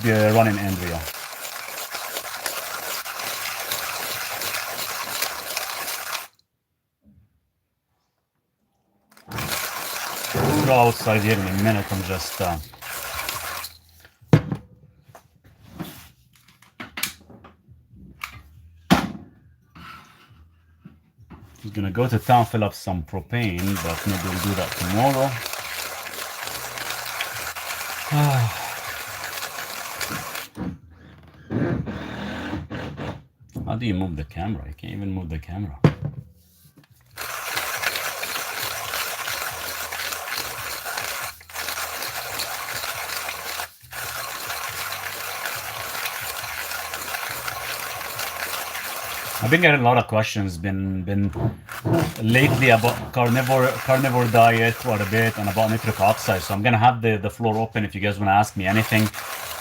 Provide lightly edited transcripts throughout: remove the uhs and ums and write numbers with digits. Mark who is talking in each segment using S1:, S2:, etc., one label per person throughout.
S1: running, Andrea. Let's go outside here in a minute. I'm just he's gonna go to town, fill up some propane, but maybe we'll do that tomorrow. How do you move the camera? You can't even move the camera. I've been getting a lot of questions been lately about carnivore diet quite a bit and about nitric oxide. So I'm gonna have the floor open if you guys want to ask me anything.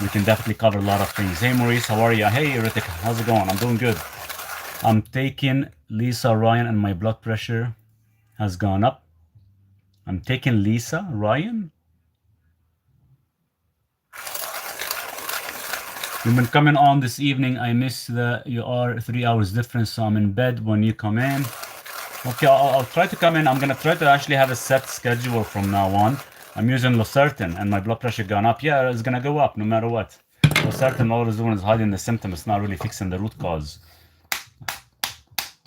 S1: We can definitely cover a lot of things. Hey Maurice, how are you? Hey Ritik, how's it going? I'm doing good. I'm taking Lisa Ryan and my blood pressure has gone up. I'm taking Lisa Ryan. You've been coming on this evening. I miss that you are 3 hours difference, so I'm in bed when you come in. Okay, I'll try to come in. I'm gonna try to actually have a set schedule from now on. I'm using Losartan and my blood pressure gone up. Yeah, it's gonna go up no matter what. Losartan, all it's doing is hiding the symptom. It's not really fixing the root cause.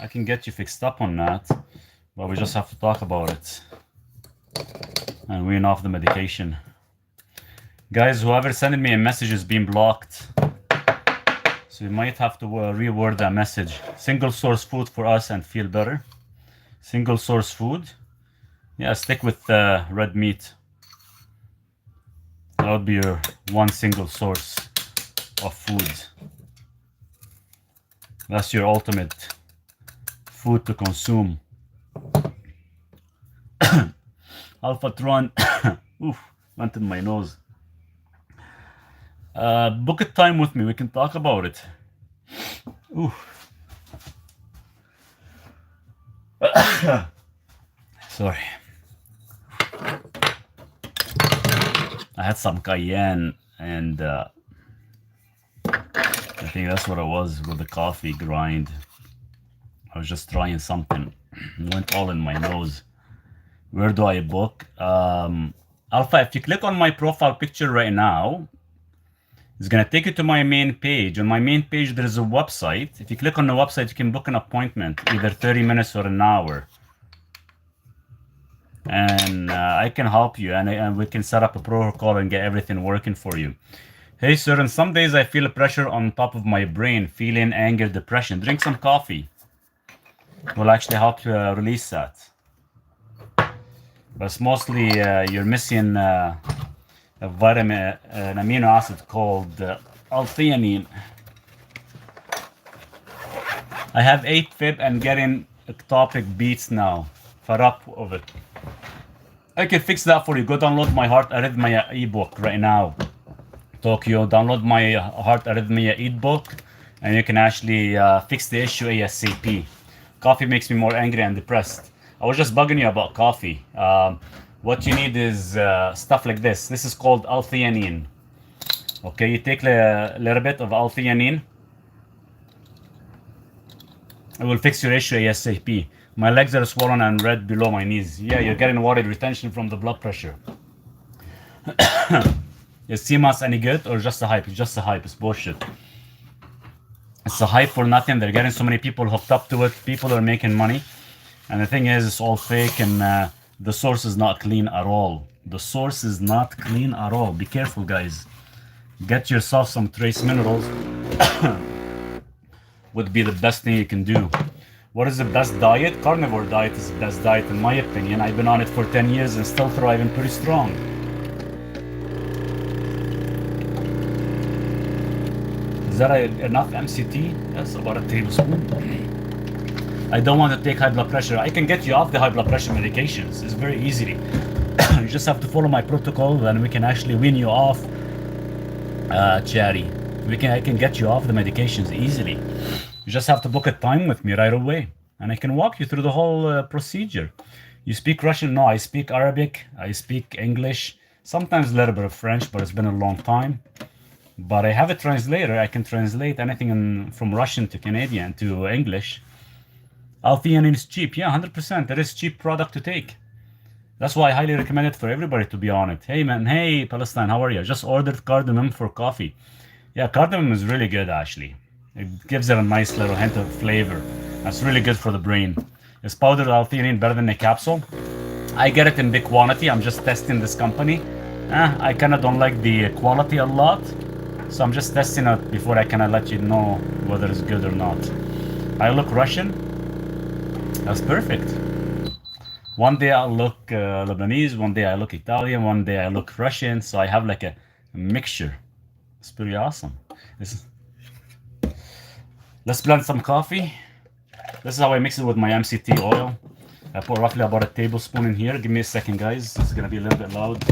S1: I can get you fixed up on that, but we just have to talk about it and wean off the medication. Guys, whoever sending me a message is being blocked. So you might have to reword that message. Single source food for us and feel better. Single source food. Yeah, stick with red meat. That would be your one single source of food. That's your ultimate food to consume. Alpha-tron. Oof, went in my nose. Book a time with me. We can talk about it. Ooh. Sorry. I had some Cayenne and I think that's what it was with the coffee grind. I was just trying something. It went all in my nose. Where do I book? Alpha, if you click on my profile picture right now, it's gonna take you to my main page. On my main page, there's a website. If you click on the website, you can book an appointment, either 30 minutes or an hour. And I can help you, and we can set up a protocol and get everything working for you. Hey, sir, and some days I feel pressure on top of my brain, feeling anger, depression. Drink some coffee. Will actually help you release that. But it's mostly you're missing a vitamin, an amino acid called L-theanine. I have 8 fib and getting ectopic beats now. Fed up of it. I can fix that for you. Go download my heart arrhythmia ebook right now. Tokyo, download my heart arrhythmia ebook and you can actually fix the issue ASAP. Coffee makes me more angry and depressed. I was just bugging you about coffee. What you need is stuff like this. This is called L-theanine. Okay, you take a little bit of L-theanine. It will fix your issue ASAP. My legs are swollen and red below my knees. Yeah, you're getting water retention from the blood pressure. Is CMAS any good or just a hype? It's just a hype. It's bullshit. It's a hype for nothing. They're getting so many people hooked up to it. People are making money. And the thing is, it's all fake and the source is not clean at all. The source is not clean at all. Be careful, guys. Get yourself some trace minerals. Would be the best thing you can do. What is the best diet? Carnivore diet is the best diet in my opinion. I've been on it for 10 years and still thriving pretty strong. Is that enough MCT? That's about a tablespoon. I don't want to take high blood pressure. I can get you off the high blood pressure medications. It's very easy. You just have to follow my protocol and we can actually wean you off, Cherry. I can get you off the medications easily. You just have to book a time with me right away. And I can walk you through the whole procedure. You speak Russian? No, I speak Arabic. I speak English. Sometimes a little bit of French, but it's been a long time. But I have a translator. I can translate anything from Russian to Canadian to English. L-theanine is cheap. Yeah, 100%. That is cheap product to take. That's why I highly recommend it for everybody to be on it. Hey man, hey Palestine, how are you? Just ordered cardamom for coffee. Yeah, cardamom is really good actually. It gives it a nice little hint of flavor. That's really good for the brain. Is powdered L-theanine better than a capsule? I get it in big quantity. I'm just testing this company. I kind of don't like the quality a lot. So I'm just testing it before I kind of let you know whether it's good or not. I look Russian. That's perfect. One day I look Lebanese, one day I look Italian, one day I look Russian. So I have like a mixture. It's pretty awesome. Let's blend some coffee. This is how I mix it with my MCT oil. I put roughly about a tablespoon in here. Give me a second, guys. This is gonna be a little bit loud.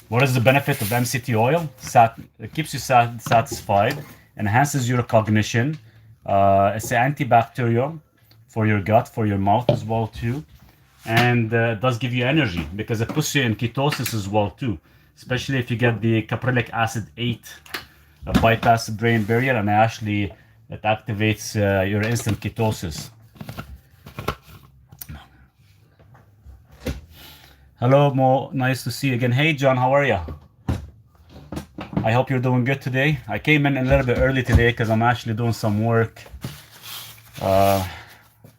S1: What is the benefit of MCT oil? It keeps you satisfied, enhances your cognition. It's an antibacterial for your gut, for your mouth as well too. And it does give you energy because it puts you in ketosis as well too. Especially if you get the caprylic acid 8 bypass the brain barrier, and actually it activates your instant ketosis. Hello Mo, nice to see you again. Hey John, how are you? I hope you're doing good today. I came in a little bit early today because I'm actually doing some work a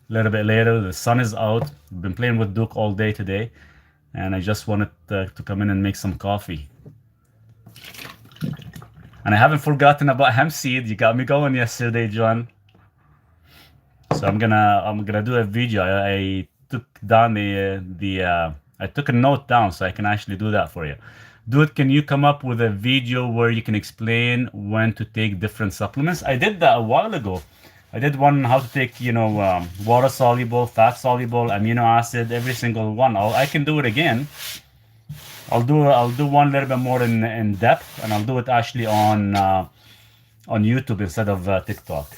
S1: little bit later. The sun is out. I've been playing with Duke all day today, and I just wanted to come in and make some coffee. And I haven't forgotten about hemp seed. You got me going yesterday, John. So I'm gonna do a video. I took down I took a note down so I can actually do that for you. Dude, can you come up with a video where you can explain when to take different supplements? I did that a while ago. I did one how to take, water soluble, fat soluble, amino acid, every single one. I can do it again. I'll do one a little bit more in depth, and I'll do it actually on YouTube instead of TikTok.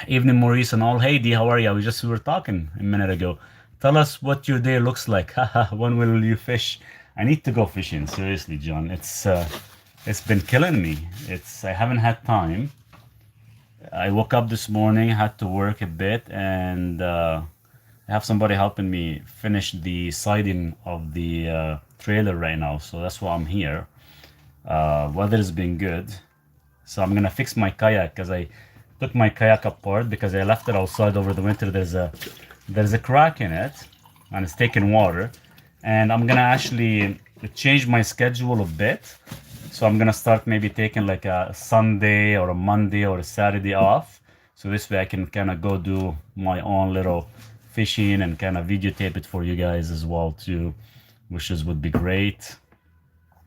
S1: Evening, Maurice and all. Hey D, how are you? We were talking a minute ago. Tell us what your day looks like. When will you fish? I need to go fishing. Seriously, John. It's been killing me. I haven't had time. I woke up this morning, had to work a bit, and I have somebody helping me finish the siding of the trailer right now. So that's why I'm here. Weather has been good. So I'm gonna fix my kayak because I took my kayak apart because I left it outside over the winter. There's a crack in it, and it's taking water, and I'm gonna actually change my schedule a bit. So I'm gonna start maybe taking like a Sunday or a Monday or a Saturday off, so this way I can kind of go do my own little fishing and kind of videotape it for you guys as well too, which would be great.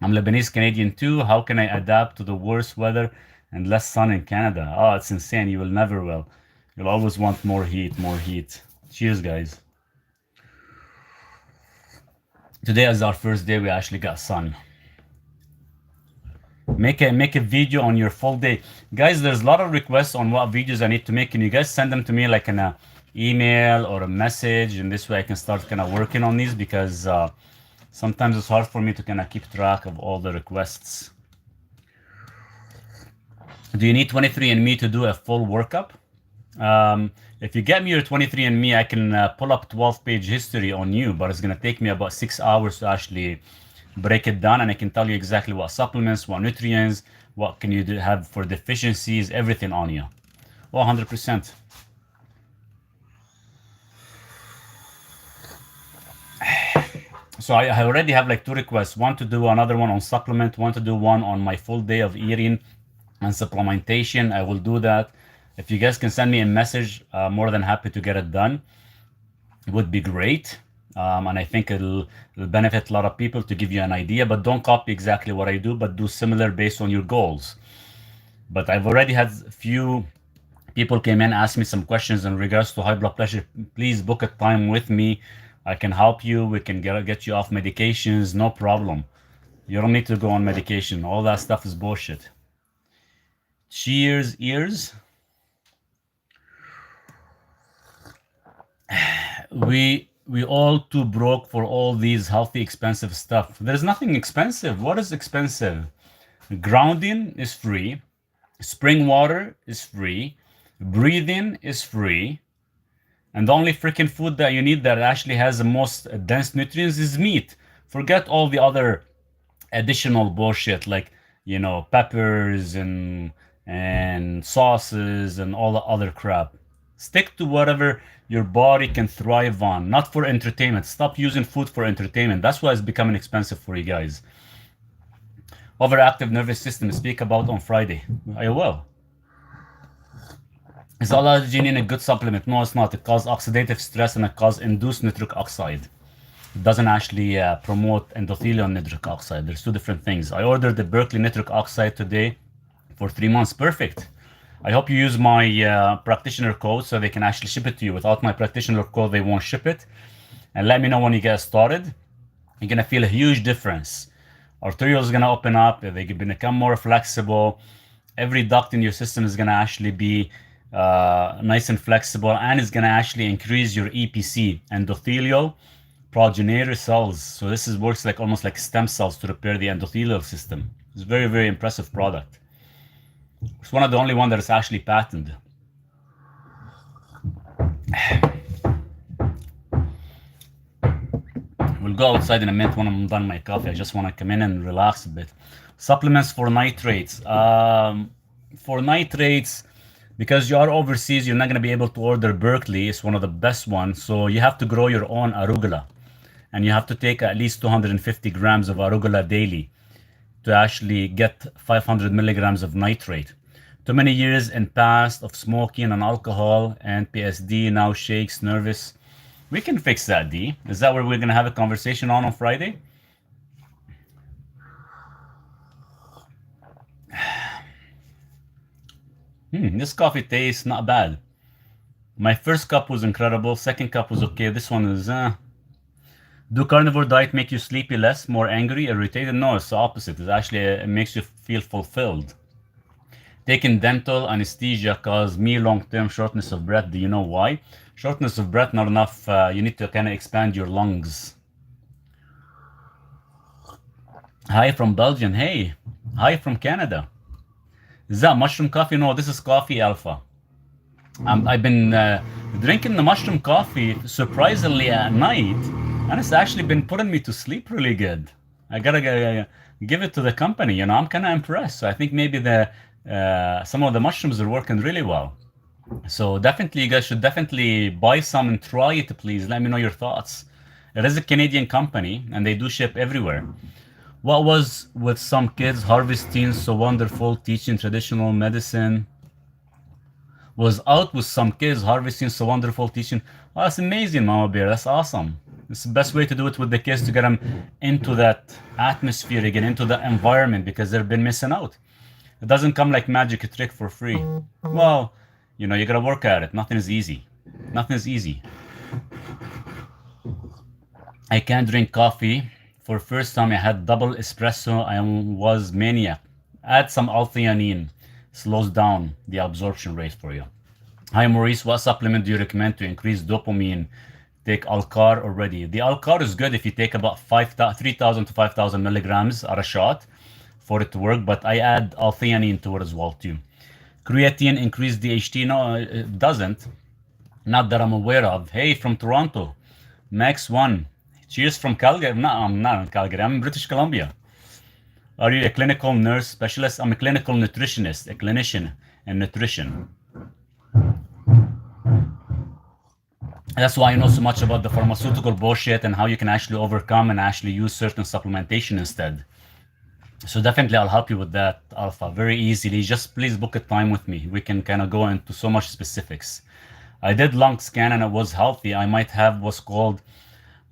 S1: I'm Lebanese Canadian too. How can I adapt to the worse weather and less sun in Canada? Oh, it's insane. You will never will. You'll always want more heat, more heat. Cheers, guys. Today is our first day we actually got sun. Make a video on your full day. Guys, there's a lot of requests on what videos I need to make. Can you guys send them to me like in an email or a message? And this way I can start kind of working on these because sometimes it's hard for me to kind of keep track of all the requests. Do you need 23andMe to do a full workup? If you get me your 23andMe, I can pull up 12-page history on you, but it's going to take me about 6 hours to actually break it down, and I can tell you exactly what supplements, what nutrients, what can you have for deficiencies, everything on you. 100%. So I already have like 2 requests, one to do another one on supplement, one to do one on my full day of eating and supplementation. I will do that. If you guys can send me a message, more than happy to get it done. It would be great. And I think it'll benefit a lot of people to give you an idea, but don't copy exactly what I do, but do similar based on your goals. But I've already had a few people came in, ask me some questions in regards to high blood pressure. Please book a time with me. I can help you. We can get you off medications, no problem. You don't need to go on medication. All that stuff is bullshit. Cheers, ears. we all too broke for all these healthy, expensive stuff. There's nothing expensive. What is expensive? Grounding is free. Spring water is free. Breathing is free. And the only freaking food that you need that actually has the most dense nutrients is meat. Forget all the other additional bullshit like peppers and sauces and all the other crap. Stick to whatever your body can thrive on, not for entertainment. Stop using food for entertainment. That's why it's becoming expensive for you guys. Overactive nervous system, speak about on Friday. I will. Is allergen a good supplement? No, it's not. It causes oxidative stress and it causes induced nitric oxide. It doesn't actually promote endothelial nitric oxide. There's two different things. I ordered the Berkeley nitric oxide today for 3 months. Perfect. I hope you use my practitioner code so they can actually ship it to you. Without my practitioner code, they won't ship it. And let me know when you get started. You're going to feel a huge difference. Arterial is going to open up. They can become more flexible. Every duct in your system is going to actually be nice and flexible, and it's going to actually increase your EPC, endothelial progenitor cells. So this works like almost like stem cells to repair the endothelial system. It's a very, very impressive product. It's one of the only one that is actually patented. We'll go outside in a minute when I'm done my coffee. I just want to come in and relax a bit. Supplements for nitrates. For nitrates, because you are overseas, you're not going to be able to order Berkeley. It's one of the best ones. So you have to grow your own arugula. And you have to take at least 250 grams of arugula daily to actually get 500 milligrams of nitrate. Too many years in past of smoking and alcohol and PSD, now shakes, nervous. We can fix that, D. Is that what we're going to have a conversation on Friday? This coffee tastes not bad. My first cup was incredible. Second cup was okay. This one is... Do carnivore diet make you sleepy less, more angry, irritated? No, it's the opposite. It actually it makes you feel fulfilled. Taking dental anesthesia caused me long-term shortness of breath. Do you know why? Shortness of breath, not enough. You need to kind of expand your lungs. Hi from Belgium. Hey. Hi from Canada. Is that mushroom coffee? No, this is coffee alpha. I've been drinking the mushroom coffee surprisingly at night, and it's actually been putting me to sleep really good. I gotta give it to the company. I'm kind of impressed. So I think maybe some of the mushrooms are working really well. So definitely, you guys should definitely buy some and try it, please. Let me know your thoughts. It is a Canadian company, and they do ship everywhere. What was with some kids harvesting so wonderful, teaching traditional medicine? Was out with some kids harvesting so wonderful, teaching. Oh, that's amazing, Mama Bear. That's awesome. It's the best way to do it with the kids, to get them into that atmosphere again, into the environment, because they've been missing out. It doesn't come like magic trick for free. Well, you gotta work at it. Nothing is easy. Nothing is easy. I can't drink coffee. For first time I had double espresso, I was maniac. Add some L-theanine. Slows down the absorption rate for you. Hi Maurice, what supplement do you recommend to increase dopamine? Take Alcar already. The Alcar is good if you take about 3,000 to 5,000 milligrams at a shot for it to work, but I add L-theanine to it as well too. Creatine increase DHT? No, it doesn't. Not that I'm aware of. Hey, from Toronto. Max 1. Cheers from Calgary. No, I'm not in Calgary. I'm in British Columbia. Are you a clinical nurse specialist? I'm a clinical nutritionist, a clinician in nutrition. That's why I know so much about the pharmaceutical bullshit and how you can actually overcome and actually use certain supplementation instead. So definitely I'll help you with that, Alpha, very easily. Just please book a time with me. We can kind of go into so much specifics. I did lung scan and it was healthy. I might have what's called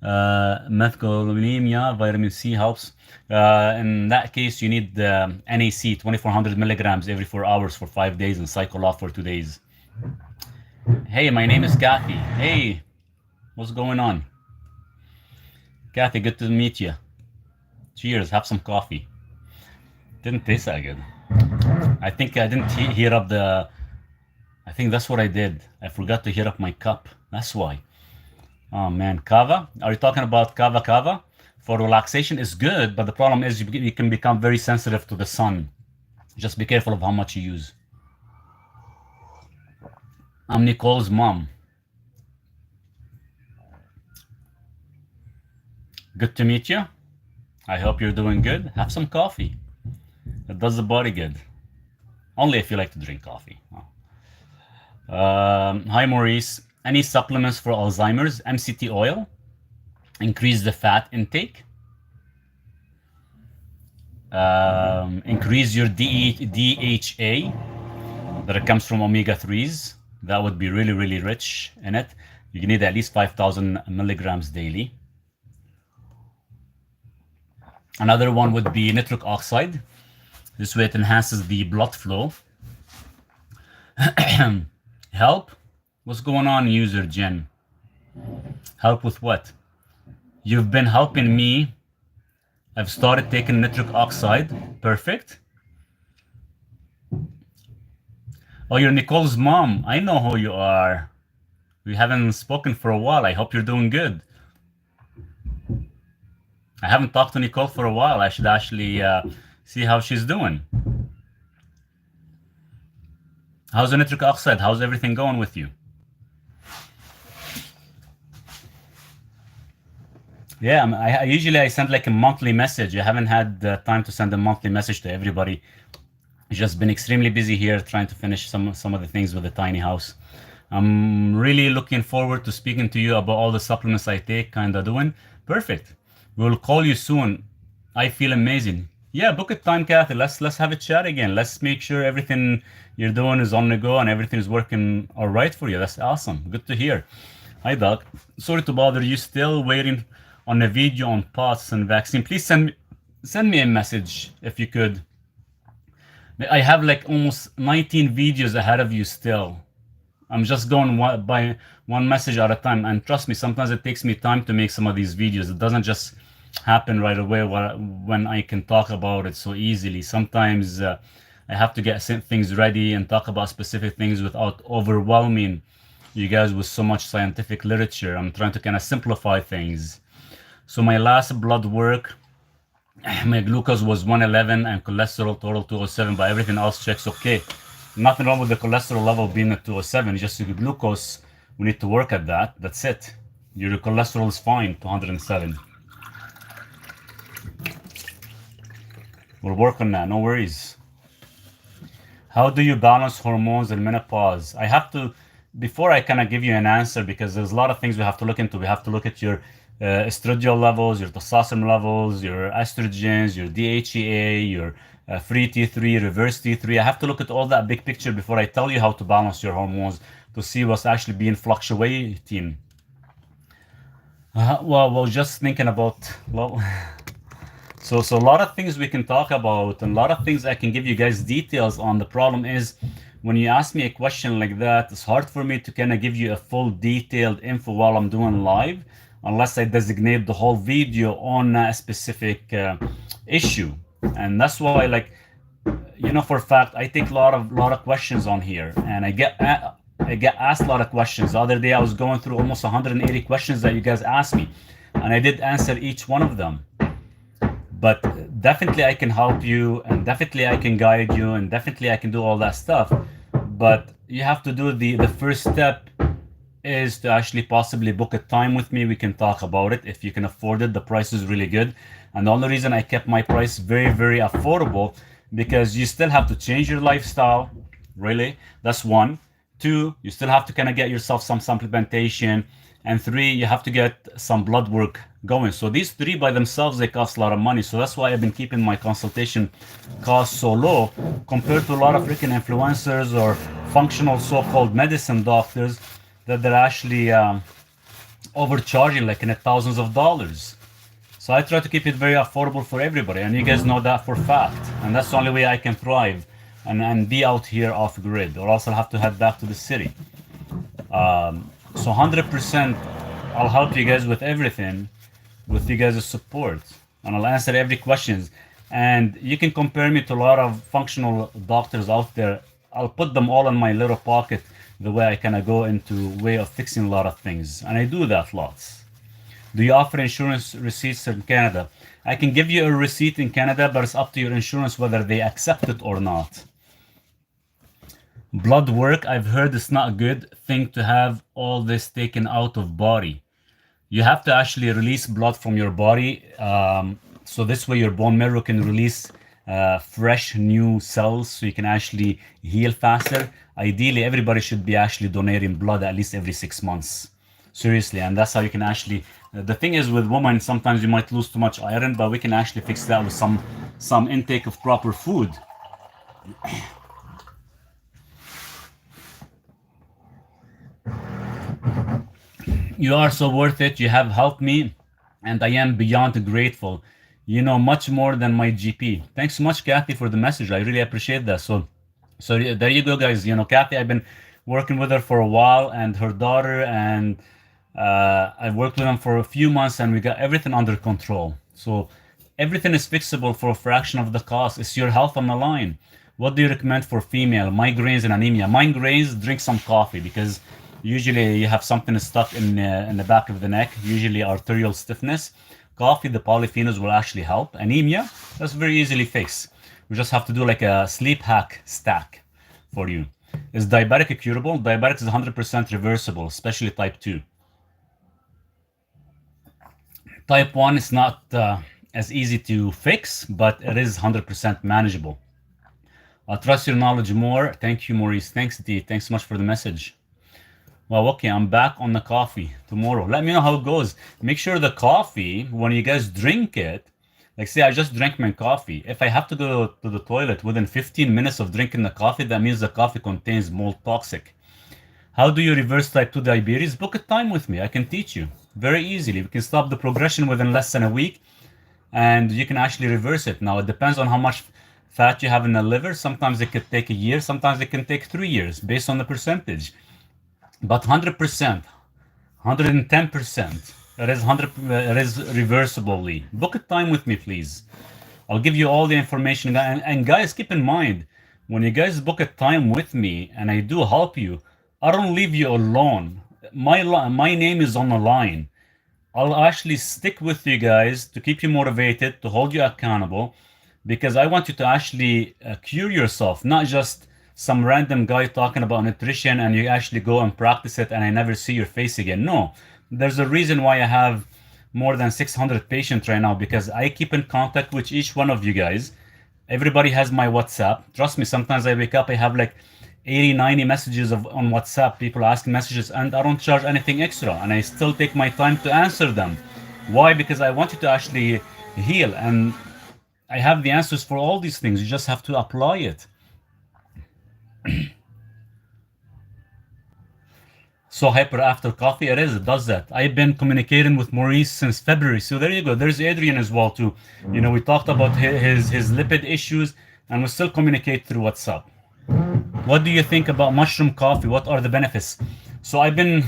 S1: methylbulimia. Vitamin C helps. In that case, you need the NAC, 2400 milligrams every 4 hours for 5 days and cycle off for 2 days. Hey, my name is Kathy. Hey, what's going on? Kathy, good to meet you. Cheers, have some coffee. Didn't taste that good. I think I didn't heat up I think that's what I did. I forgot to heat up my cup. That's why. Oh man, kava. Are you talking about kava? For relaxation is good, but the problem is you can become very sensitive to the sun. Just be careful of how much you use. I'm Nicole's mom. Good to meet you. I hope you're doing good. Have some coffee. It does the body good. Only if you like to drink coffee. Hi, Maurice. Any supplements for Alzheimer's? MCT oil? Increase the fat intake? Increase your DHA that it comes from omega-3s. That would be really, really rich in it. You need at least 5,000 milligrams daily. Another one would be nitric oxide. This way it enhances the blood flow. Help? What's going on, user Jen? Help with what? You've been helping me. I've started taking nitric oxide. Perfect. Oh, you're Nicole's mom. I know who you are. We haven't spoken for a while. I hope you're doing good. I haven't talked to Nicole for a while. I should actually see how she's doing. How's the nitric oxide? How's everything going with you? Yeah, I usually send like a monthly message. I haven't had the time to send a monthly message to everybody. Just been extremely busy here trying to finish some of the things with the tiny house. I'm really looking forward to speaking to you about all the supplements I take, kind of doing. Perfect. We'll call you soon. I feel amazing. Yeah, book a time, Kathy. Let's have a chat again. Let's make sure everything you're doing is on the go and everything is working all right for you. That's awesome. Good to hear. Hi, Doc. Sorry to bother you. Still waiting on a video on POTS and vaccine. Please send me a message if you could. I have like almost 19 videos ahead of you still. I'm just going by one message at a time. And trust me, sometimes it takes me time to make some of these videos. It doesn't just happen right away when I can talk about it so easily. Sometimes I have to get things ready and talk about specific things without overwhelming you guys with so much scientific literature. I'm trying to kind of simplify things. So my last blood work, my glucose was 111 and cholesterol total 207, but everything else checks okay. Nothing wrong with the cholesterol level being at 207, just your glucose, we need to work at that. That's it. Your cholesterol is fine, 207. We'll work on that, no worries. How do you balance hormones and menopause? I have to, before I kind of give you an answer, because there's a lot of things we have to look into. We have to look at your estradiol levels, your testosterone levels, your estrogens, your DHEA, your free T3, reverse T3. I have to look at all that big picture before I tell you how to balance your hormones to see what's actually being fluctuating. Well, just thinking about, well, so a lot of things we can talk about and a lot of things I can give you guys details on. The problem is when you ask me a question like that, it's hard for me to kind of give you a full detailed info while I'm doing live, unless I designate the whole video on a specific issue. And that's why, like, you know, for a fact, I take a lot of questions on here, and I get asked a lot of questions. The other day, I was going through almost 180 questions that you guys asked me, and I did answer each one of them. But definitely I can help you, and definitely I can guide you, and definitely I can do all that stuff. But you have to do the first step is to actually possibly book a time with me. We can talk about it if you can afford it. The price is really good, and the only reason I kept my price very, very affordable, because you still have to change your lifestyle. Really, that's one. Two, you still have to kind of get yourself some supplementation, and three, you have to get some blood work going. So these three by themselves, they cost a lot of money. So that's why I've been keeping my consultation cost so low compared to a lot of freaking influencers or functional so-called medicine doctors that they're actually overcharging like in the thousands of dollars. So I try to keep it very affordable for everybody, and you guys know that for a fact. And that's the only way I can thrive and be out here off grid, or else I'll have to head back to the city. So 100%, I'll help you guys with everything, with you guys' support, and I'll answer every questions. And you can compare me to a lot of functional doctors out there. I'll put them all in my little pocket the way I kind of go into way of fixing a lot of things. And I do that lots. Do you offer insurance receipts in Canada? I can give you a receipt in Canada, but it's up to your insurance whether they accept it or not. Blood work, I've heard it's not a good thing to have all this taken out of body. You have to actually release blood from your body. So this way your bone marrow can release fresh new cells so you can actually heal faster. Ideally, everybody should be actually donating blood at least every 6 months. Seriously, and that's how you can actually... the thing is with women, sometimes you might lose too much iron, but we can actually fix that with some intake of proper food. You are so worth it. You have helped me, and I am beyond grateful. You know much more than my GP. Thanks so much, Kathy, for the message. I really appreciate that. So there you go, guys. You know, Kathy, I've been working with her for a while, and her daughter, and I've worked with them for a few months, and we got everything under control. So everything is fixable for a fraction of the cost. It's your health on the line. What do you recommend for female migraines and anemia? Migraines, drink some coffee, because usually you have something stuck in the back of the neck, usually arterial stiffness. Coffee, the polyphenols will actually help. Anemia, that's very easily fixed. We just have to do like a sleep hack stack for you. Is diabetic curable? Diabetic is 100% reversible, especially type 2. Type 1 is not as easy to fix, but it is 100% manageable. I trust your knowledge more. Thank you, Maurice. Thanks, D. Thanks so much for the message. Well, okay, I'm back on the coffee tomorrow. Let me know how it goes. Make sure the coffee, when you guys drink it, like say I just drank my coffee. If I have to go to the toilet within 15 minutes of drinking the coffee, that means the coffee contains mold toxic. How do you reverse type 2 diabetes? Book a time with me. I can teach you very easily. We can stop the progression within less than a week, and you can actually reverse it. Now, it depends on how much fat you have in the liver. Sometimes it could take a year. Sometimes it can take 3 years based on the percentage. But 100%, 110%, it is reversibly. Book a time with me, please. I'll give you all the information. And guys, keep in mind, when you guys book a time with me and I do help you, I don't leave you alone. My name is on the line. I'll actually stick with you guys to keep you motivated, to hold you accountable, because I want you to actually cure yourself, not just some random guy talking about nutrition and you actually go and practice it and I never see your face again. No, there's a reason why I have more than 600 patients right now, because I keep in contact with each one of you guys. Everybody has my WhatsApp. Trust me, sometimes I wake up, I have like 80, 90 messages on WhatsApp, people asking messages, and I don't charge anything extra, and I still take my time to answer them. Why? Because I want you to actually heal, and I have the answers for all these things. You just have to apply it. So hyper after coffee, it does that. I've been communicating with Maurice since February. So there you go. There's Adrian as well too. You know, we talked about his lipid issues, and we still communicate through WhatsApp. What do you think about mushroom coffee? What are the benefits? So I've been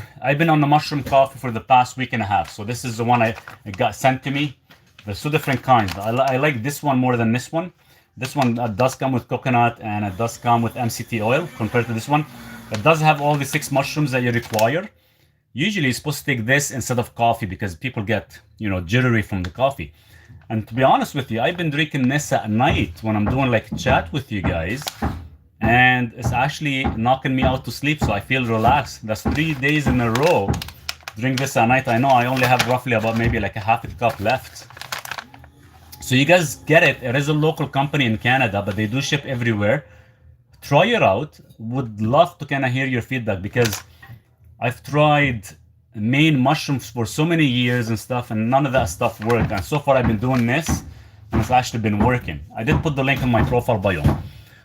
S1: on the mushroom coffee for the past week and a half. So this is the one I got sent to me. There's two different kinds. I like this one more than this one. This one does come with coconut, and it does come with MCT oil compared to this one. It does have all the 6 mushrooms that you require. Usually you're supposed to take this instead of coffee because people get, you know, jittery from the coffee. And to be honest with you, I've been drinking this at night when I'm doing like chat with you guys, and it's actually knocking me out to sleep, so I feel relaxed. That's 3 days in a row. Drink this at night. I know I only have roughly about maybe like a half a cup left. So you guys get it. It is a local company in Canada, but they do ship everywhere. Try it out. Would love to kind of hear your feedback, because I've tried main mushrooms for so many years and stuff, and none of that stuff worked. And so far I've been doing this, and it's actually been working. I did put the link in my profile bio.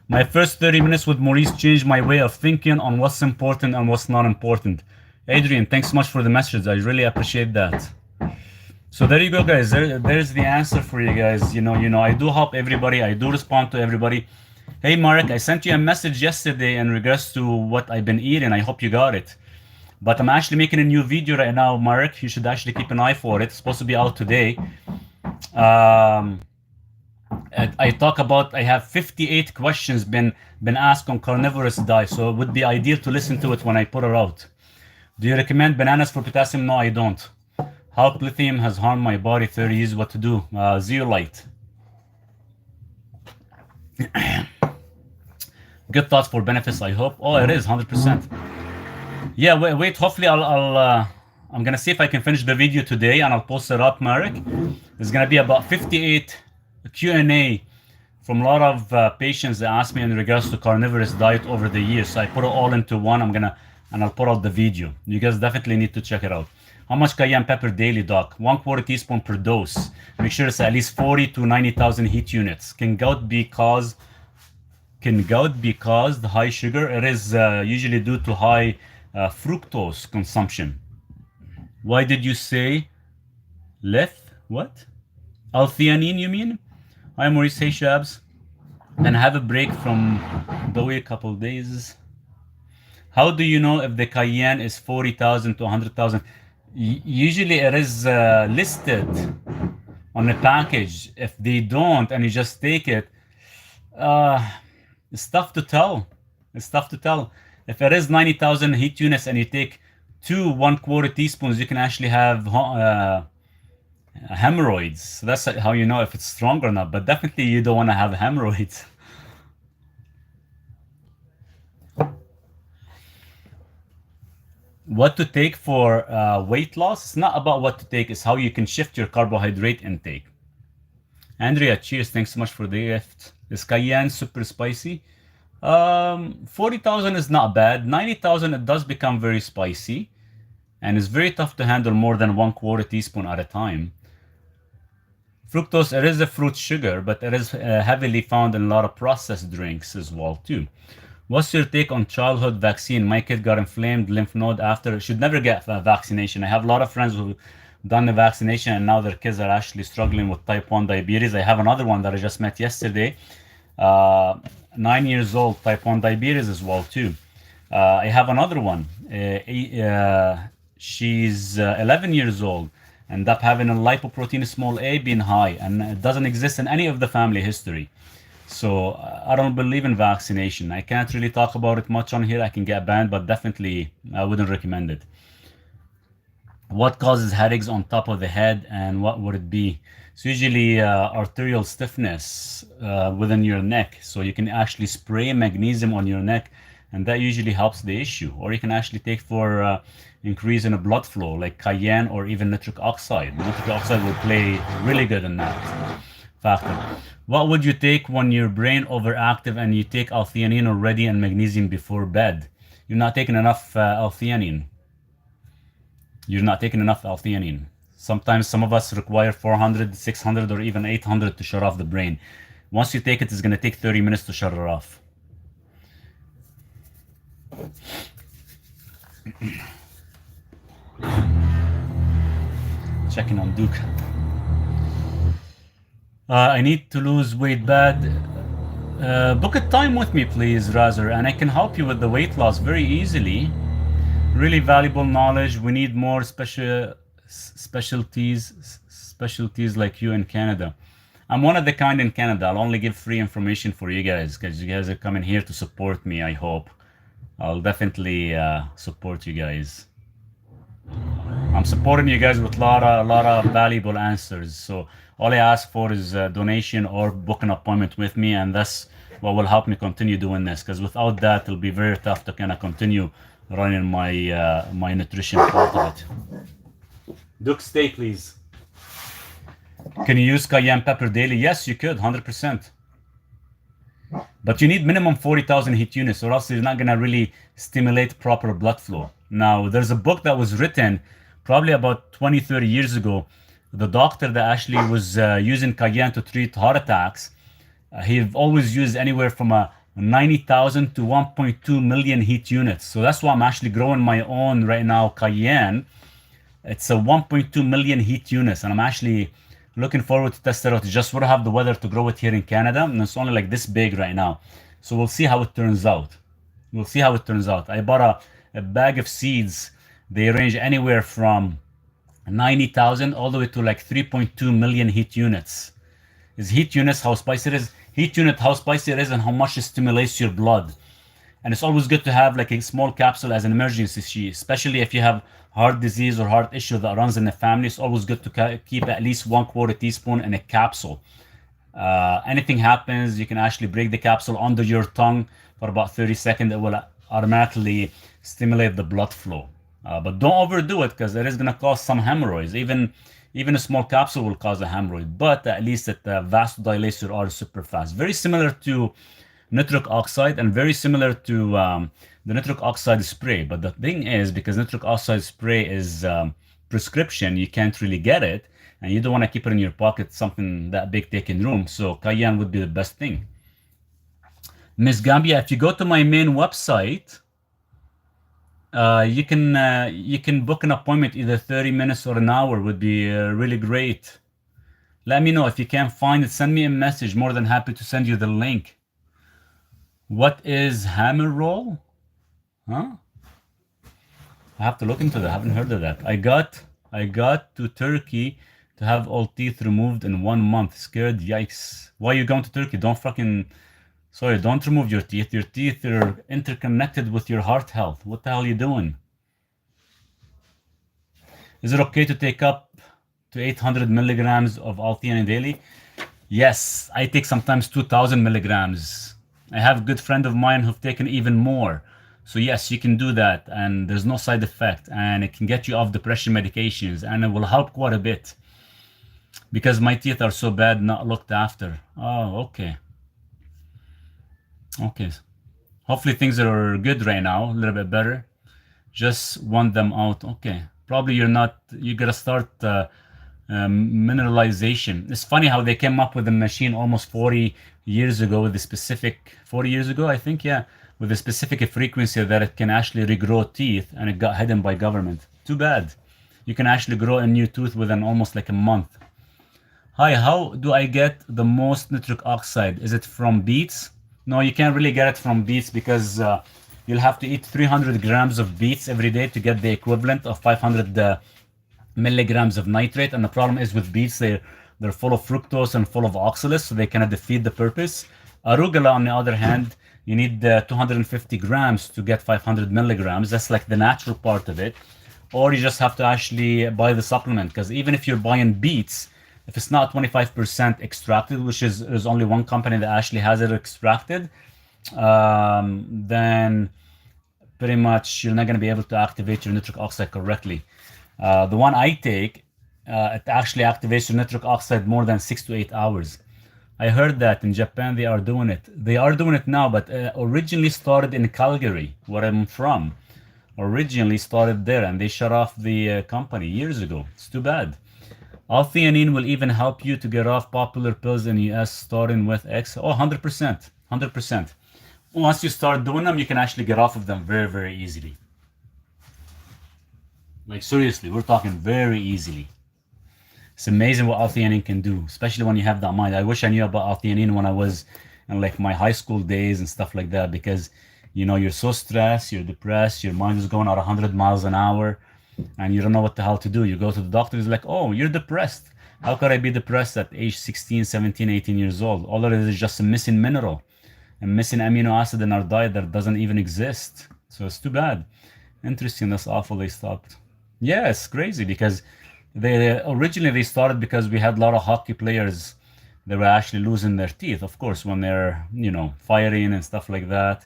S1: My first 30 minutes with Maurice changed my way of thinking on what's important and what's not important. Adrian, thanks so much for the message. I really appreciate that. So there you go, guys. There's the answer for you guys. You know, I do help everybody. I do respond to everybody. Hey, Mark, I sent you a message yesterday in regards to what I've been eating. I hope you got it. But I'm actually making a new video right now, Mark. You should actually keep an eye for it. It's supposed to be out today. I talk about, I have 58 questions been asked on carnivorous diet, so it would be ideal to listen to it when I put it out. Do you recommend bananas for potassium? No, I don't. How lithium has harmed my body 30 years, what to do? Zeolite. Good thoughts for benefits, I hope. Oh, it is 100%. Yeah, wait, hopefully I'm gonna see if I can finish the video today and I'll post it up, Marek. There's gonna be about 58 Q&A from a lot of patients that asked me in regards to carnivorous diet over the years. So I put it all into one. I'll put out the video. You guys definitely need to check it out. How much cayenne pepper daily, doc? 1/4 teaspoon per dose. Make sure it's at least 40 to 90,000 heat units. Can gout be caused high sugar? It is usually due to high fructose consumption. Why did you say leth? What? L-theanine, you mean? Hi, Maurice. Hey, Shabs. Then have a break from the way a couple days. How do you know if the cayenne is 40,000 to 100,000? Usually it is listed on the package. If they don't and you just take it, it's tough to tell. It's tough to tell. If it is 90,000 heat units and you take 2 1/4 teaspoons, you can actually have hemorrhoids. So that's how you know if it's strong or not. But definitely you don't want to have hemorrhoids. What to take for weight loss? It's not about what to take, it's how you can shift your carbohydrate intake. Andrea, cheers. Thanks so much for the gift. Is cayenne super spicy? 40,000 is not bad. 90,000, it does become very spicy. And it's very tough to handle more than 1/4 teaspoon at a time. Fructose, it is a fruit sugar, but it is heavily found in a lot of processed drinks as well too. What's your take on childhood vaccine? My kid got inflamed lymph node after. Should never get a vaccination. I have a lot of friends who done the vaccination and now their kids are actually struggling with type 1 diabetes. I have another one that I just met yesterday. 9 years old, type 1 diabetes as well too. I have another one. She's 11 years old. End up having a lipoprotein small a being high, and it doesn't exist in any of the family history. So I don't believe in vaccination. I can't really talk about it much on here. I can get banned, but definitely I wouldn't recommend it. What causes headaches on top of the head, and what would it be? It's usually arterial stiffness within your neck. So you can actually spray magnesium on your neck, and that usually helps the issue. Or you can actually take for increase in the blood flow, like cayenne or even nitric oxide. Nitric oxide will play really good in that factor. What would you take when your brain overactive and you take L-theanine already and magnesium before bed? You're not taking enough L-theanine. You're not taking enough L-theanine. Sometimes some of us require 400, 600, or even 800 to shut off the brain. Once you take it, it's going to take 30 minutes to shut it off. Checking on Duke. I need to lose weight bad. Book a time with me, please, Razer, and I can help you with the weight loss very easily. Really valuable knowledge. We need more specialties like you in Canada. I'm one of the kind in Canada. I'll only give free information for you guys because you guys are coming here to support me, I hope. I'll definitely support you guys. I'm supporting you guys with a lot of valuable answers. So all I ask for is a donation or book an appointment with me, and that's what will help me continue doing this. Because without that, it'll be very tough to kind of continue running my my nutrition part of it. Duke, stay, please. Can you use cayenne pepper daily? Yes, you could, 100%. But you need minimum 40,000 heat units, or else you're not gonna really stimulate proper blood flow. Now, there's a book that was written probably about 20, 30 years ago. The doctor that actually was using cayenne to treat heart attacks, he always used anywhere from 90,000 to 1.2 million heat units. So that's why I'm actually growing my own right now, cayenne. It's a 1.2 million heat units, and I'm actually looking forward to test it out. Just want to have the weather to grow it here in Canada, and it's only like this big right now. So we'll see how it turns out. We'll see how it turns out. I bought a bag of seeds. They range anywhere from 90,000 all the way to like 3.2 million heat units. is heat units, how spicy it is. Heat unit, how spicy it is, and how much it stimulates your blood. And it's always good to have like a small capsule as an emergency, especially if you have heart disease or heart issue that runs in the family. It's always good to keep at least 1/4 teaspoon in a capsule. Anything happens, you can actually break the capsule under your tongue for about 30 seconds. It will automatically stimulate the blood flow. But don't overdo it because it is going to cause some hemorrhoids. Even a small capsule will cause a hemorrhoid, but at least it vasodilates your artery super fast. Very similar to nitric oxide and very similar to the nitric oxide spray. But the thing is, because nitric oxide spray is prescription, you can't really get it, and you don't want to keep it in your pocket, something that big taking room. So Cayenne would be the best thing. Miss Gambia, if you go to my main website, you can book an appointment, either 30 minutes or an hour would be really great. Let me know if you can't find it. Send me a message. More than happy to send you the link. What is hammer roll? Huh? I have to look into that. I haven't heard of that. I got to Turkey to have all teeth removed in 1 month. Scared? Yikes. Why are you going to Turkey? Don't remove your teeth. Your teeth are interconnected with your heart health. What the hell are you doing? Is it okay to take up to 800 milligrams of L-theanine daily? Yes, I take sometimes 2,000 milligrams. I have a good friend of mine who've taken even more. So yes, you can do that, and there's no side effect, and it can get you off depression medications, and it will help quite a bit. Because my teeth are so bad, not looked after. Oh, okay. Okay. Hopefully things are good right now, a little bit better. Just want them out. Okay. Probably you gotta start mineralization. It's funny how they came up with a machine almost 40 years ago with a specific, 40 years ago, I think, yeah, with a specific frequency that it can actually regrow teeth, and it got hidden by government. Too bad. You can actually grow a new tooth within almost like a month. Hi, how do I get the most nitric oxide? Is it from beets? No, you can't really get it from beets because you'll have to eat 300 grams of beets every day to get the equivalent of 500 milligrams of nitrate. And the problem is with beets, they're full of fructose and full of oxalates, so they kind of defeat the purpose. Arugula, on the other hand, you need 250 grams to get 500 milligrams. That's like the natural part of it. Or you just have to actually buy the supplement, because even if you're buying beets, if it's not 25% extracted, which is there's only one company that actually has it extracted, then pretty much you're not going to be able to activate your nitric oxide correctly. The one I take, it actually activates your nitric oxide more than 6 to 8 hours. I heard that in Japan they are doing it. They are doing it now, but originally started in Calgary, where I'm from. Originally started there, and they shut off the company years ago. It's too bad. L-theanine will even help you to get off popular pills in US, starting with X. Oh, 100%. 100%. Once you start doing them, you can actually get off of them very, very easily. Like seriously, we're talking very easily. It's amazing what L-theanine can do, especially when you have that mind. I wish I knew about L-theanine when I was in like my high school days and stuff like that, because you're so stressed, you're depressed, your mind is going at 100 miles an hour, and you don't know what the hell to do. You go to the doctor, he's like, oh, you're depressed. How could I be depressed at age 16, 17, 18 years old? All it is just a missing mineral, a missing amino acid in our diet that doesn't even exist. So it's too bad. Interesting, that's awful they stopped. Yeah, it's crazy, because they originally started because we had a lot of hockey players that were actually losing their teeth, of course, when they're, firing and stuff like that.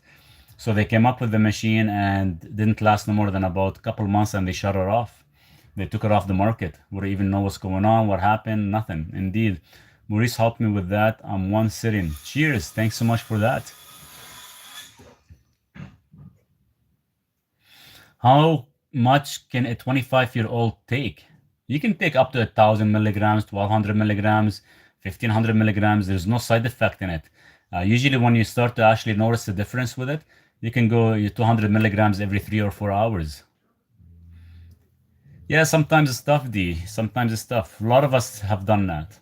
S1: So they came up with the machine, and didn't last no more than about a couple months, and they shut it off. They took it off the market. We don't even know what's going on, what happened, nothing. Indeed. Maurice helped me with that. I'm one sitting. Cheers. Thanks so much for that. How much can a 25-year-old take? You can take up to 1,000 milligrams, 1,200 milligrams, 1,500 milligrams. There's no side effect in it. Usually when you start to actually notice the difference with it, you can go 200 milligrams every 3 or 4 hours. Yeah, sometimes it's tough, D. Sometimes it's tough. A lot of us have done that.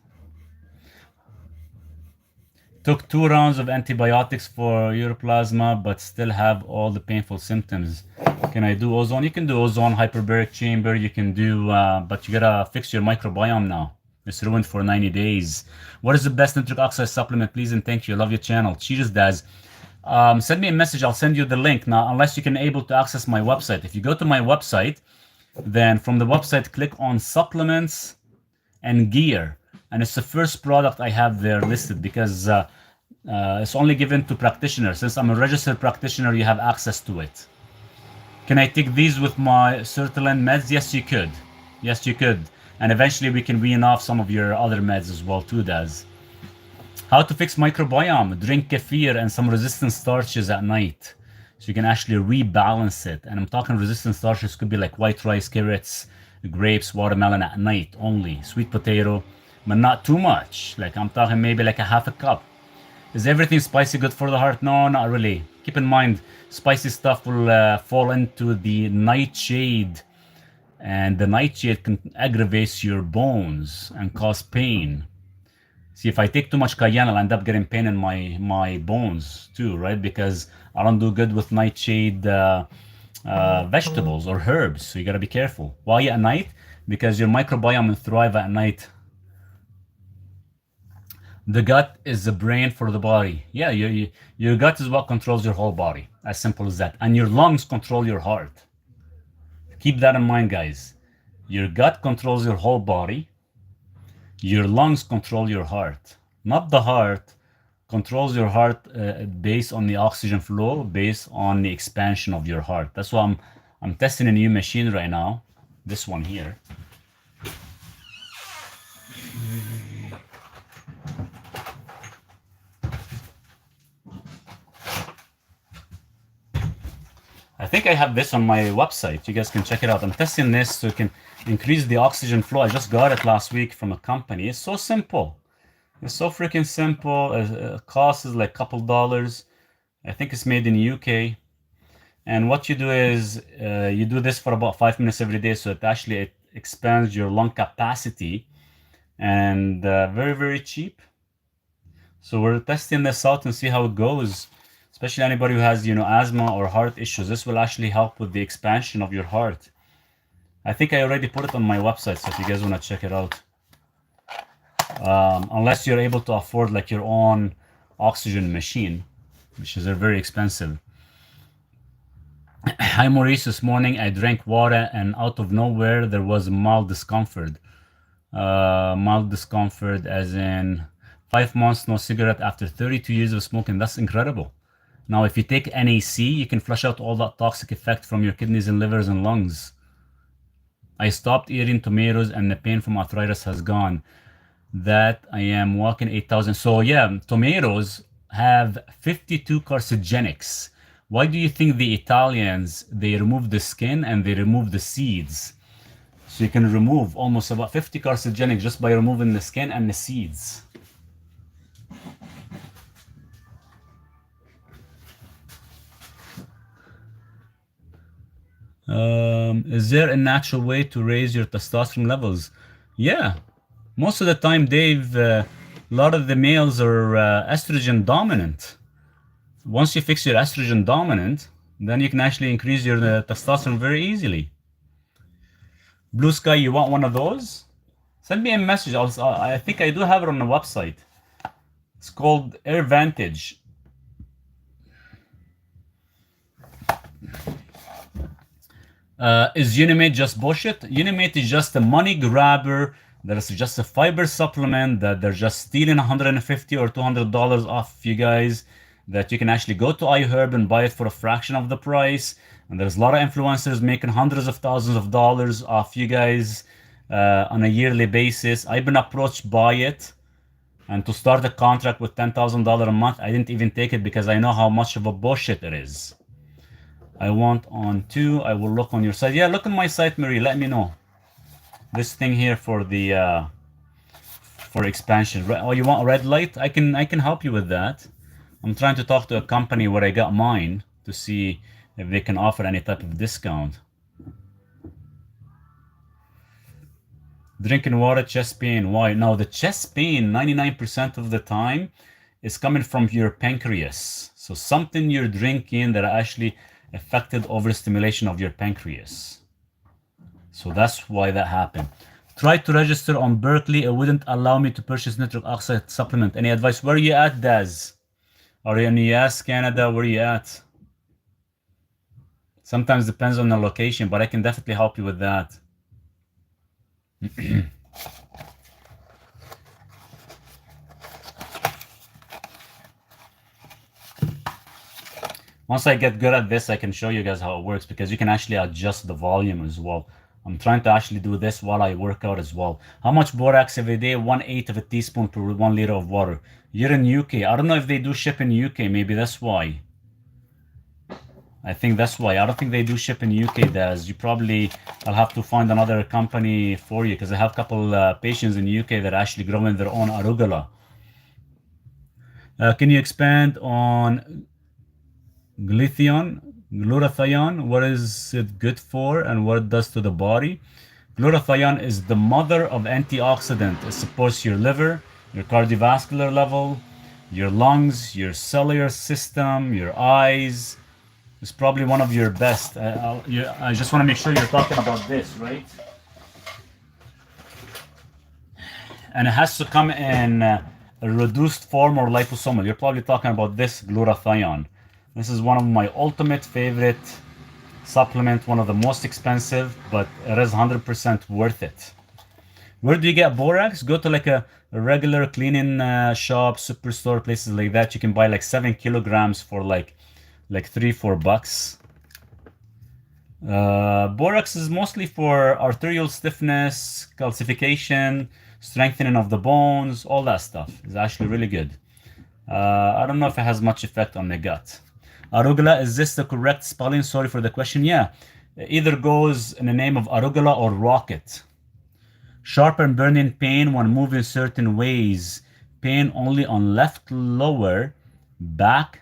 S1: Took 2 rounds of antibiotics for uroplasma, but still have all the painful symptoms. Can I do ozone? You can do ozone, hyperbaric chamber. You can do, but you gotta fix your microbiome now. It's ruined for 90 days. What is the best nitric oxide supplement, please and thank you. I love your channel. Cheers, Daz. Send me a message. I'll send you the link. Now, unless you can able to access my website. If you go to my website, then from the website, click on supplements and gear. And it's the first product I have there listed because it's only given to practitioners. Since I'm a registered practitioner, you have access to it. Can I take these with my sertraline meds? Yes, you could. Yes, you could. And eventually we can wean off some of your other meds as well too, Daz. How to fix microbiome? Drink kefir and some resistant starches at night. So you can actually rebalance it. And I'm talking resistant starches could be like white rice, carrots, grapes, watermelon at night only. Sweet potato, but not too much. Like I'm talking maybe like a half a cup. Is everything spicy good for the heart? No, not really. Keep in mind, spicy stuff will fall into the nightshade. And the nightshade can aggravate your bones and cause pain. See, if I take too much cayenne, I'll end up getting pain in my bones too, right? Because I don't do good with nightshade vegetables or herbs. So you gotta be careful. Why at night? Because your microbiome will thrive at night. The gut is the brain for the body. Yeah, your gut is what controls your whole body. As simple as that. And your lungs control your heart. Keep that in mind, guys. Your gut controls your whole body. Your lungs control your heart. Not the heart controls your heart based on the oxygen flow, based on the expansion of your heart. That's why I'm testing a new machine right now. This one here. I think I have this on my website. You guys can check it out. I'm testing this so it can increase the oxygen flow. I just got it last week from a company. It's so simple. It's so freaking simple. It costs like a couple dollars. I think it's made in the UK. And what you do is you do this for about 5 minutes every day. So it expands your lung capacity and very, very cheap. So we're testing this out and see how it goes. Especially anybody who has, asthma or heart issues. This will actually help with the expansion of your heart. I think I already put it on my website, so if you guys want to check it out. Unless you're able to afford like your own oxygen machine, which is very expensive. Hi Maurice, this morning I drank water and out of nowhere there was mild discomfort. Mild discomfort as in 5 months no cigarette after 32 years of smoking. That's incredible. Now, if you take NAC, you can flush out all that toxic effect from your kidneys and livers and lungs. I stopped eating tomatoes and the pain from arthritis has gone. That I am walking 8,000. So yeah, tomatoes have 52 carcinogenics. Why do you think the Italians, they remove the skin and they remove the seeds? So you can remove almost about 50 carcinogenics just by removing the skin and the seeds. Is there a natural way to raise your testosterone levels? Yeah, most of the time, Dave, a lot of the males are estrogen dominant. Once you fix your estrogen dominant, then you can actually increase your testosterone very easily. Blue Sky, you want one of those? Send me a message. I think I do have it on the website. It's called Air Vantage. Is Unimate just bullshit? Unimate is just a money grabber. There's just a fiber supplement that they're just stealing $150 or $200 off you guys, that you can actually go to iHerb and buy it for a fraction of the price. And there's a lot of influencers making hundreds of thousands of dollars off you guys on a yearly basis. I've been approached by it. And to start a contract with $10,000 a month, I didn't even take it because I know how much of a bullshit it is. I want on 2. I will look on your site. Yeah, look on my site, Marie. Let me know. This thing here for the for expansion. Oh, you want a red light? I can help you with that. I'm trying to talk to a company where I got mine to see if they can offer any type of discount. Drinking water, chest pain. Why? No, the chest pain 99% of the time is coming from your pancreas. So something you're drinking that actually affected overstimulation of your pancreas. So that's why that happened. Tried to register on Berkeley. It wouldn't allow me to purchase nitric oxide supplement. Any advice? Where are you at, Daz? Are you in the US, Canada? Where are you at? Sometimes depends on the location, but I can definitely help you with that. Once I get good at this, I can show you guys how it works, because you can actually adjust the volume as well. I'm trying to actually do this while I work out as well. How much borax every day? 1/8 of a teaspoon per 1 liter of water. You're in UK. I don't know if they do ship in UK. Maybe that's why. I think that's why. I don't think they do ship in UK, Daz. You probably, I'll have to find another company for you, because I have a couple patients in UK that are actually growing their own arugula. Can you expand on glutathione, what is it good for and what it does to the body? Glutathione is the mother of antioxidant. It supports your liver, your cardiovascular level, your lungs, your cellular system, your eyes. It's probably one of your best. I just want to make sure you're talking about this, right? And it has to come in a reduced form or liposomal. You're probably talking about this glutathione. This is one of my ultimate favorite supplement, one of the most expensive, but it is 100% worth it. Where do you get borax? Go to like a regular cleaning shop, superstore, places like that. You can buy like 7 kilograms for like $3-4. Borax is mostly for arterial stiffness, calcification, strengthening of the bones, all that stuff. It's actually really good. I don't know if it has much effect on the gut. Arugula, is this the correct spelling? Sorry for the question. Yeah, either goes in the name of arugula or rocket. Sharp and burning pain when moving certain ways. Pain only on left lower back,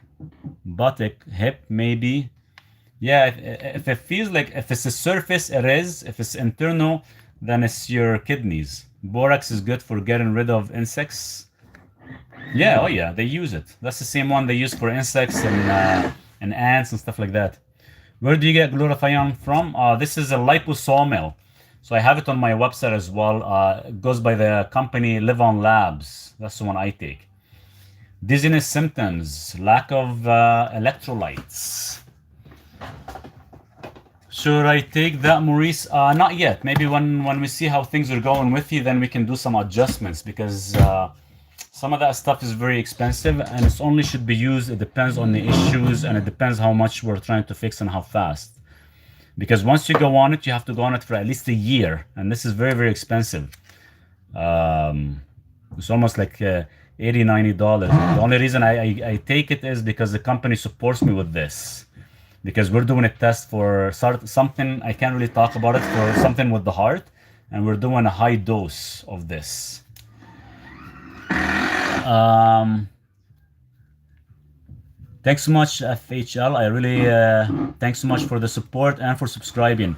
S1: buttock, hip, maybe. Yeah, if it feels like, if it's a surface, it is. If it's internal, then it's your kidneys. Borax is good for getting rid of insects. Yeah, oh yeah, they use it. That's the same one they use for insects and ants and stuff like that. Where do you get glutathione from? This is a liposomal. So I have it on my website as well. It goes by the company Live On Labs. That's the one I take. Dizziness symptoms, lack of electrolytes. Should I take that, Maurice? Not yet. Maybe when we see how things are going with you, then we can do some adjustments, because some of that stuff is very expensive and it only should be used. It depends on the issues and it depends how much we're trying to fix and how fast. Because once you go on it, you have to go on it for at least a year. And this is very, very expensive. It's almost like $80-90. The only reason I take it is because the company supports me with this. Because we're doing a test for something, I can't really talk about it, for something with the heart. And we're doing a high dose of this. Thanks so much, FHL. I really thanks so much for the support and for subscribing.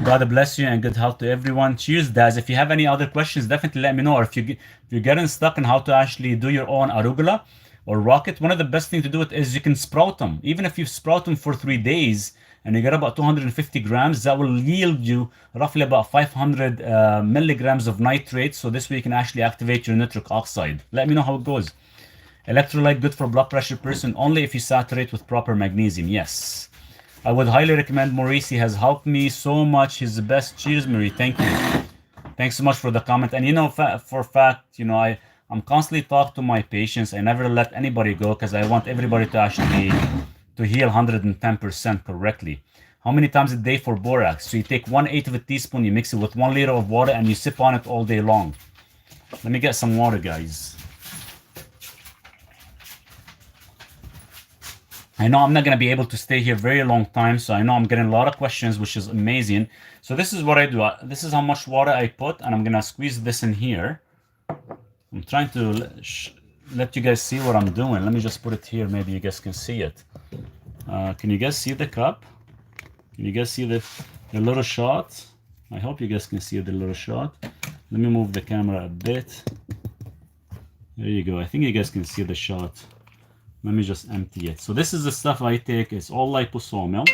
S1: God bless you and good health to everyone. Cheers, Daz. If you have any other questions, definitely let me know. Or if you're getting stuck on how to actually do your own arugula or rocket, one of the best things to do it is you can sprout them. Even if you sprout them for 3 days and you get about 250 grams, that will yield you roughly about 500 milligrams of nitrate. So this way you can actually activate your nitric oxide. Let me know how it goes. Electrolyte good for blood pressure person only if you saturate with proper magnesium. Yes. I would highly recommend Maurice. He has helped me so much. He's the best. Cheers, Marie. Thank you. Thanks so much for the comment. And you know, for a fact, you know, I'm constantly talking to my patients. I never let anybody go because I want everybody to actually to heal 110% correctly. How many times a day for borax? So you take 1/8 of a teaspoon, you mix it with 1 liter of water, and you sip on it all day long. Let me get some water, guys. I know I'm not going to be able to stay here very long time, so I know I'm getting a lot of questions, which is amazing. So this is what I do. This is how much water I put, and I'm going to squeeze this in here. I'm trying to let you guys see what I'm doing. Let me just put it here. Maybe you guys can see it. Can you guys see the cup? Can you guys see the little shot? I hope you guys can see the little shot. Let me move the camera a bit. There you go. I think you guys can see the shot. Let me just empty it. So this is the stuff I take. It's all liposomal.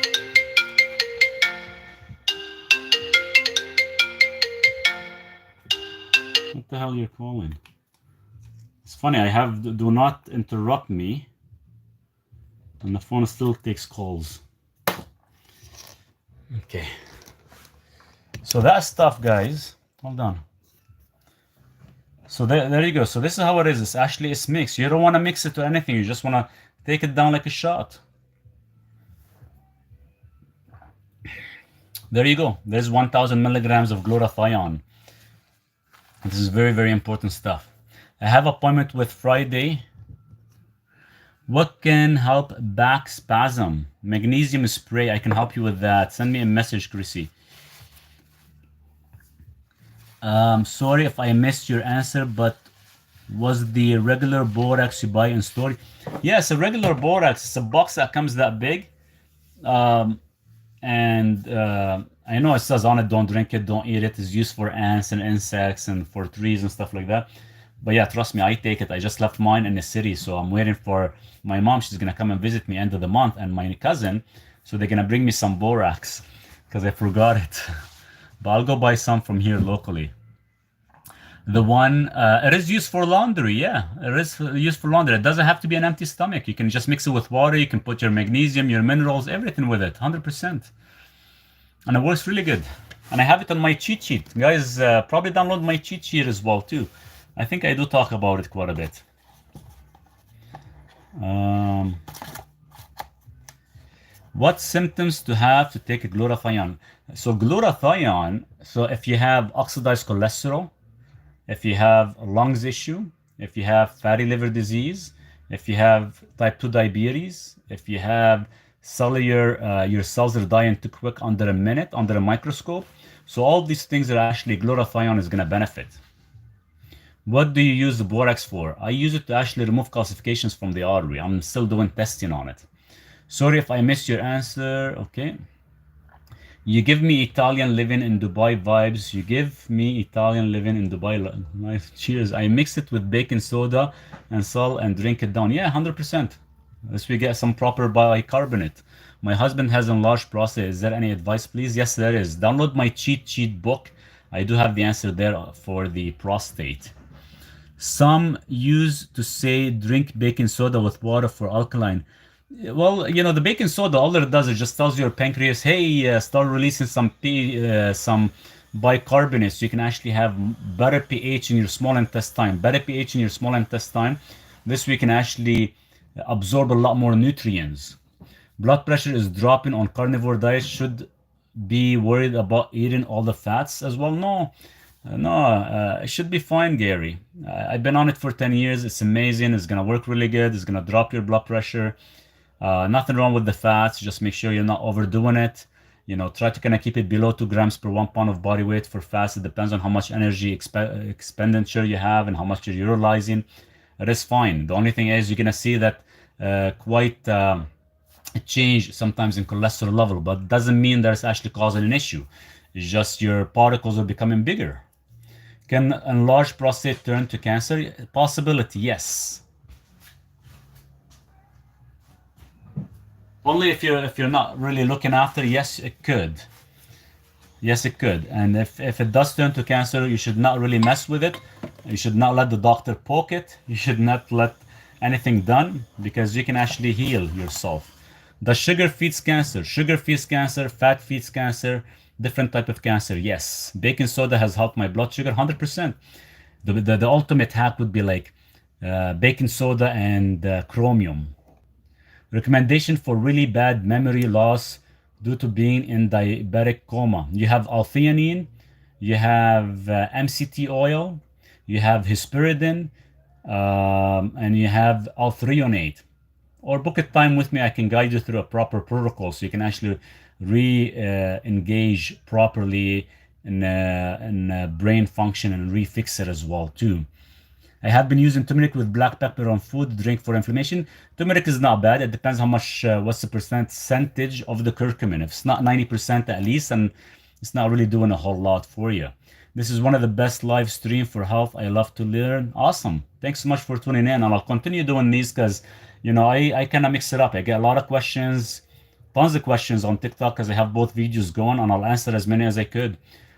S1: What the hell you're calling? It's funny, I have do not interrupt me, and the phone still takes calls. Okay. So that stuff, guys, hold on. So there you go. So this is how it is. It's actually mixed. You don't want to mix it to anything. You just want to take it down like a shot. There you go. There's 1,000 milligrams of glutathione. This is very, very important stuff. I have appointment with Friday. What can help back spasm? Magnesium spray. I can help you with that. Send me a message, Chrissy. Sorry if I missed your answer, but was the regular borax you buy in store? Yes, a regular borax. It's a box that comes that big. I know it says on it, don't drink it, don't eat it. It's used for ants and insects and for trees and stuff like that. But yeah, trust me, I take it. I just left mine in the city, so I'm waiting for my mom. She's gonna come and visit me end of the month, and my cousin. So they're gonna bring me some borax because I forgot it. But I'll go buy some from here locally. The one, it is used for laundry. Yeah, it is used for laundry. It doesn't have to be an empty stomach. You can just mix it with water. You can put your magnesium, your minerals, everything with it, 100%. And it works really good. And I have it on my cheat sheet. Guys, probably download my cheat sheet as well too. I think I do talk about it quite a bit. What symptoms to have to take a glutathione? So glutathione, so if you have oxidized cholesterol, if you have a lungs issue, if you have fatty liver disease, if you have type 2 diabetes, if you have cellular, your cells are dying too quick under a minute, under a microscope. So all these things are actually glutathione is going to benefit. What do you use the borax for? I use it to actually remove calcifications from the artery. I'm still doing testing on it. Sorry if I missed your answer. Okay. You give me Italian living in Dubai vibes. You give me Italian living in Dubai. Nice. Cheers. I mix it with baking soda and salt and drink it down. Yeah, 100%. Unless we get some proper bicarbonate. My husband has enlarged prostate. Is there any advice, please? Yes, there is. Download my cheat sheet book. I do have the answer there for the prostate. Some use to say drink baking soda with water for alkaline. Well, you know, the baking soda, all it does is just tells your pancreas, hey, start releasing some bicarbonate, so you can actually have better pH in your small intestine. Better pH in your small intestine. This way you can actually absorb a lot more nutrients. Blood pressure is dropping on carnivore diet. Should be worried about eating all the fats as well? No. It should be fine, Gary. I've been on it for 10 years. It's amazing. It's going to work really good. It's going to drop your blood pressure. Nothing wrong with the fats. Just make sure you're not overdoing it. You know, try to kind of keep it below 2 grams per 1 pound of body weight for fats. It depends on how much energy expenditure you have and how much you're utilizing. It is fine. The only thing is you're going to see that quite a change sometimes in cholesterol level, but it doesn't mean that it's actually causing an issue. It's just your particles are becoming bigger. Can enlarged prostate turn to cancer? Possibility, yes. Only if you're not really looking after. Yes, it could. Yes, it could. And if it does turn to cancer, you should not really mess with it. You should not let the doctor poke it. You should not let anything done, because you can actually heal yourself. Does sugar feeds cancer? Sugar feeds cancer. Fat feeds cancer. Different type of cancer, yes. Baking soda has helped my blood sugar 100%. The ultimate hack would be like baking soda and chromium. Recommendation for really bad memory loss due to being in diabetic coma. You have L-theanine, you have MCT oil, you have hesperidin, and you have L-threonate. Or book a time with me. I can guide you through a proper protocol so you can actually re-engage properly in brain function and refix it as well too. I have been using turmeric with black pepper on food drink for inflammation. Turmeric is not bad. It depends how much, what's the percentage of the curcumin. If it's not 90% at least, then it's not really doing a whole lot for you. This is one of the best live stream for health. I love to learn. Awesome. Thanks so much for tuning in. And I'll continue doing these because, you know, I kind of mix it up. I get a lot of questions, tons of questions on TikTok because I have both videos going, and I'll answer as many as I could.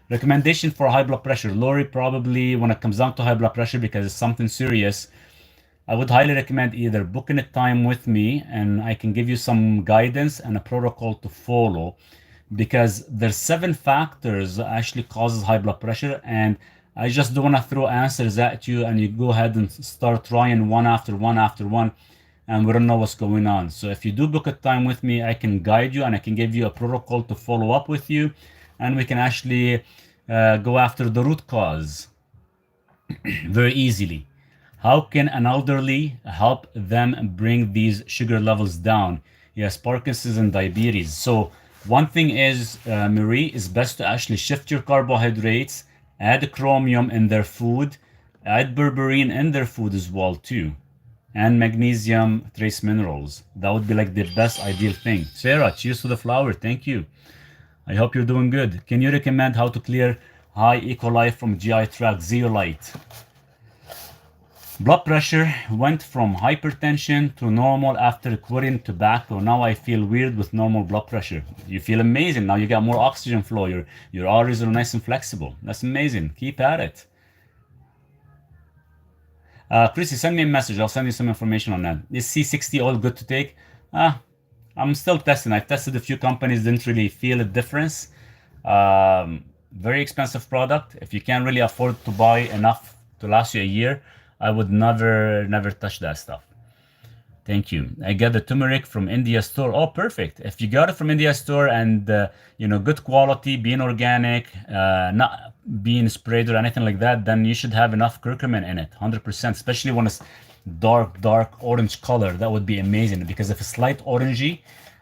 S1: Recommendation for high blood pressure. Lori, probably when it comes down to high blood pressure, because it's something serious, I would highly recommend either booking a time with me and I can give you some guidance and a protocol to follow, because there's 7 factors that actually causes high blood pressure, and I just don't want to throw answers at you and you go ahead and start trying one after one after one, and we don't know what's going on. So if you do book a time with me, I can guide you and I can give you a protocol to follow up with you, and we can actually go after the root cause very easily. How can an elderly help them bring these sugar levels down? Yes, Parkinson's and diabetes. So one thing is, Marie, is best to actually shift your carbohydrates, add chromium in their food, add berberine in their food as well too, and magnesium trace minerals. That would be like the best ideal thing. Sarah, cheers to the flower. Thank you. I hope you're doing good. Can you recommend how to clear high E. coli from GI tract? Zeolite. Blood pressure went from hypertension to normal after quitting tobacco. Now I feel weird with normal blood pressure. You feel amazing. Now you got more oxygen flow. Your arteries are nice and flexible. That's amazing. Keep at it. Chrissy, send me a message. I'll send you some information on that. Is C60 oil good to take? I'm still testing. I've tested a few companies, didn't really feel a difference. Very expensive product. If you can't really afford to buy enough to last you a year, I would never touch that stuff. Thank you. I got the turmeric from India store. Oh, perfect. If you got it from India store and good quality, being organic, not being sprayed or anything like that, then you should have enough curcumin in it, 100%. Especially when it's dark orange color, that would be amazing. Because if it's light orangey,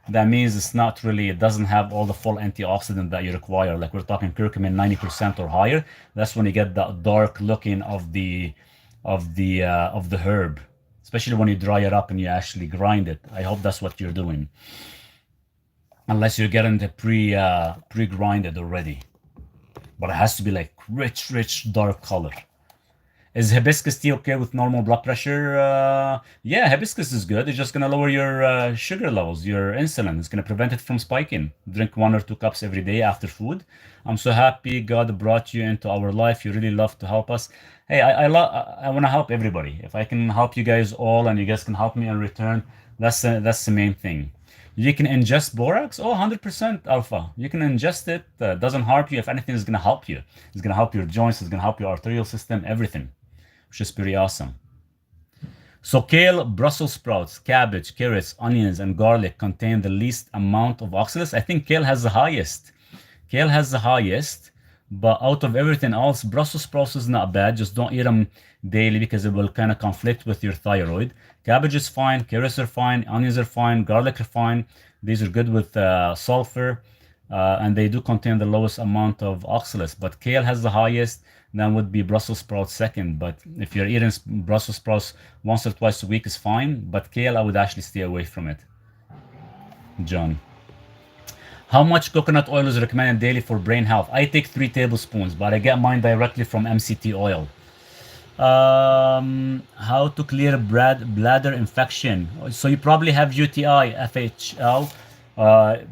S1: that means it doesn't have all the full antioxidant that you require. Like we're talking curcumin 90% or higher. That's when you get that dark looking of the herb, especially when you dry it up and you actually grind it. I hope that's what you're doing, unless you're getting the pre-grinded already. But it has to be like rich dark color. Is hibiscus tea okay with normal blood pressure? Yeah, hibiscus is good. It's just gonna lower your sugar levels, your insulin. It's gonna prevent it from spiking. Drink 1 or 2 cups every day after food. I'm so happy God brought you into our life. You really love to help us. Hey, I want to help everybody. If I can help you guys all, and you guys can help me in return, that's the main thing. You can ingest borax. Oh, 100% alpha. You can ingest it. Doesn't harm you. If anything, it's gonna help you. It's gonna help your joints. It's gonna help your arterial system. Everything, which is pretty awesome. So kale, Brussels sprouts, cabbage, carrots, onions, and garlic contain the least amount of oxalates. I think kale has the highest. Kale has the highest, but out of everything else, Brussels sprouts is not bad. Just don't eat them daily because it will kind of conflict with your thyroid. Cabbage is fine, carrots are fine, onions are fine, garlic are fine. These are good with sulfur, and they do contain the lowest amount of oxalates. But kale has the highest. Then would be Brussels sprouts second. But if you're eating Brussels sprouts once or twice a week is fine. But kale, I would actually stay away from it. John. How much coconut oil is recommended daily for brain health? I take 3 tablespoons, but I get mine directly from MCT oil. How to clear bladder infection? So you probably have UTI, FHL.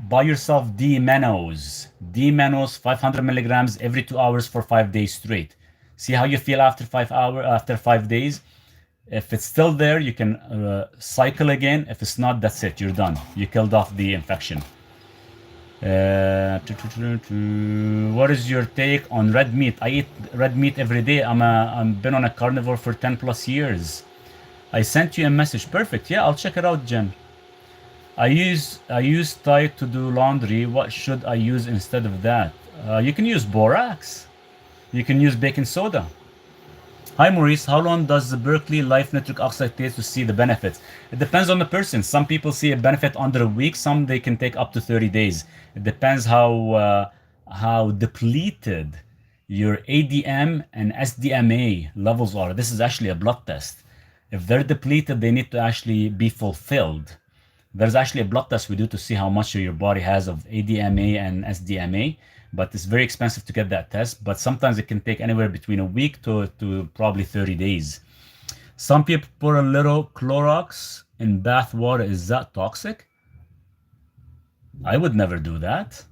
S1: Buy yourself D-Manos. D-Manos, 500 milligrams every 2 hours for 5 days straight. See how you feel after 5 days. If it's still there, you can cycle again. If it's not, that's it. You're done. You killed off the infection. What is your take on red meat? I eat red meat every day. I'm been on a carnivore for 10 plus years. I sent you a message. Perfect. Yeah, I'll check it out, Jen. I use Tide to do laundry. What should I use instead of that? You can use borax. You can use baking soda. Hi Maurice, how long does the Berkeley Life Nitric Oxide take to see the benefits? It depends on the person. Some people see a benefit under a week. Some they can take up to 30 days. It depends how depleted your ADM and SDMA levels are. This is actually a blood test. If they're depleted, they need to actually be fulfilled. There's actually a blood test we do to see how much your body has of ADMA and SDMA, but it's very expensive to get that test. But sometimes it can take anywhere between a week to probably 30 days. Some people put a little Clorox in bath water. Is that toxic? I would never do that.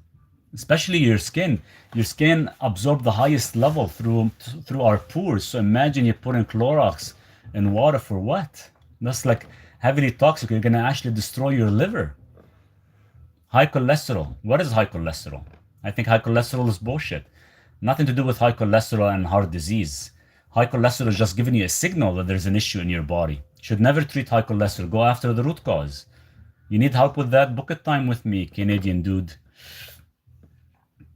S1: especially your skin. Your skin absorbs the highest level through our pores. So imagine you put in Clorox in water for what? That's like heavily toxic. You're gonna actually destroy your liver. High cholesterol. What is high cholesterol? I think high cholesterol is bullshit. Nothing to do with high cholesterol and heart disease. High cholesterol is just giving you a signal that there's an issue in your body. Should never treat high cholesterol. Go after the root cause. You need help with that? Book a time with me, Canadian dude.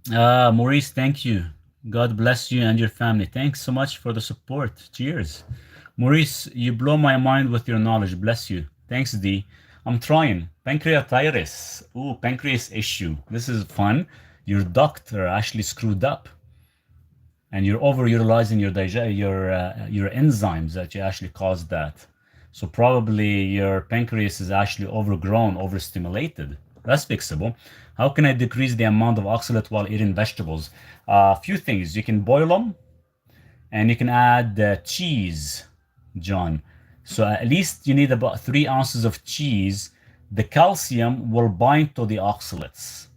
S1: Maurice, thank you. God bless you and your family. Thanks so much for the support. Cheers. Maurice, you blow my mind with your knowledge. Bless you. Thanks, D. I'm trying. Pancreatitis. Ooh, pancreas issue. This is fun. Your ducts are actually screwed up, and you're overutilizing your enzymes that you actually caused that. So probably your pancreas is actually overgrown, overstimulated. That's fixable. How can I decrease the amount of oxalate while eating vegetables? A few things. You can boil them, and you can add cheese, John. So at least you need about 3 ounces of cheese. The calcium will bind to the oxalates,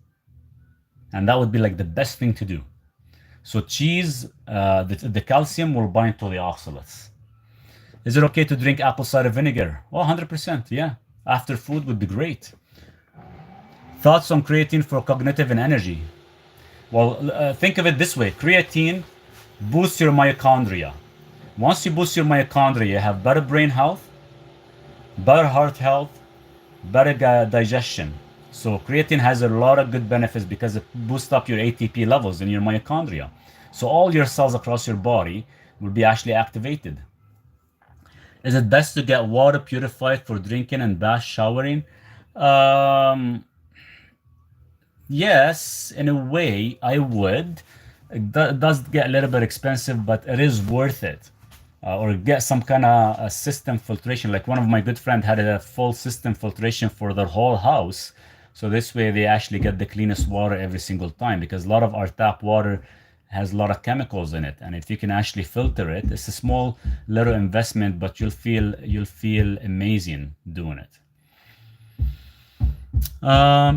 S1: and that would be like the best thing to do. So cheese, the calcium will bind to the oxalates. Is it okay to drink apple cider vinegar? Oh, 100%, yeah. After food would be great. Thoughts on creatine for cognitive and energy? Well, think of it this way. Creatine boosts your mitochondria. Once you boost your mitochondria, you have better brain health, better heart health, better digestion. So creatine has a lot of good benefits because it boosts up your ATP levels in your mitochondria. So all your cells across your body will be actually activated. Is it best to get water purified for drinking and bath showering? Yes, in a way, I would. It does get a little bit expensive, but it is worth it. Or get some kind of a system filtration. Like one of my good friends had a full system filtration for their whole house. So this way they actually get the cleanest water every single time, because a lot of our tap water has a lot of chemicals in it. And if you can actually filter it, it's a small little investment, but you'll feel amazing doing it.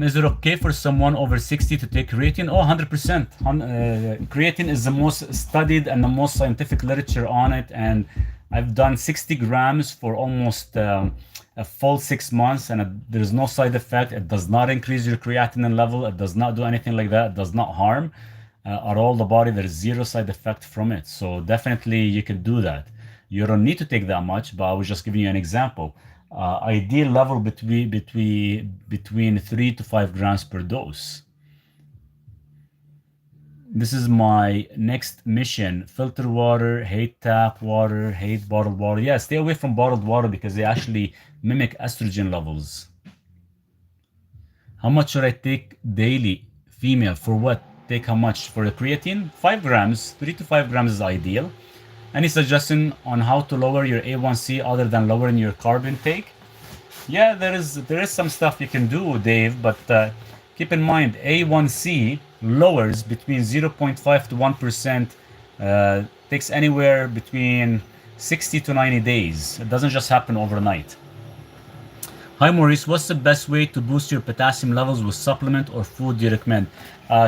S1: Is it okay for someone over 60 to take creatine? Oh, 100%. Creatine is the most studied and the most scientific literature on it. And I've done 60 grams for almost a full 6 months, and there's no side effect. It does not increase your creatinine level. It does not do anything like that. It does not harm at all the body. There's zero side effect from it. So definitely you can do that. You don't need to take that much, but I was just giving you an example. Ideal level between 3 to 5 grams per dose. This is my next mission. Filter water, hate tap water, hate bottled water. Yeah, stay away from bottled water because they actually mimic estrogen levels. How much should I take daily? Female, for what? Take how much? For the creatine? 5 grams. 3 to 5 grams is ideal. Any suggestion on how to lower your A1C other than lowering your carb intake? Yeah, there is some stuff you can do, Dave, but keep in mind A1C lowers between 0.5 to 1%. Takes anywhere between 60 to 90 days. It doesn't just happen overnight. Hi Maurice, what's the best way to boost your potassium levels with supplement or food do you recommend?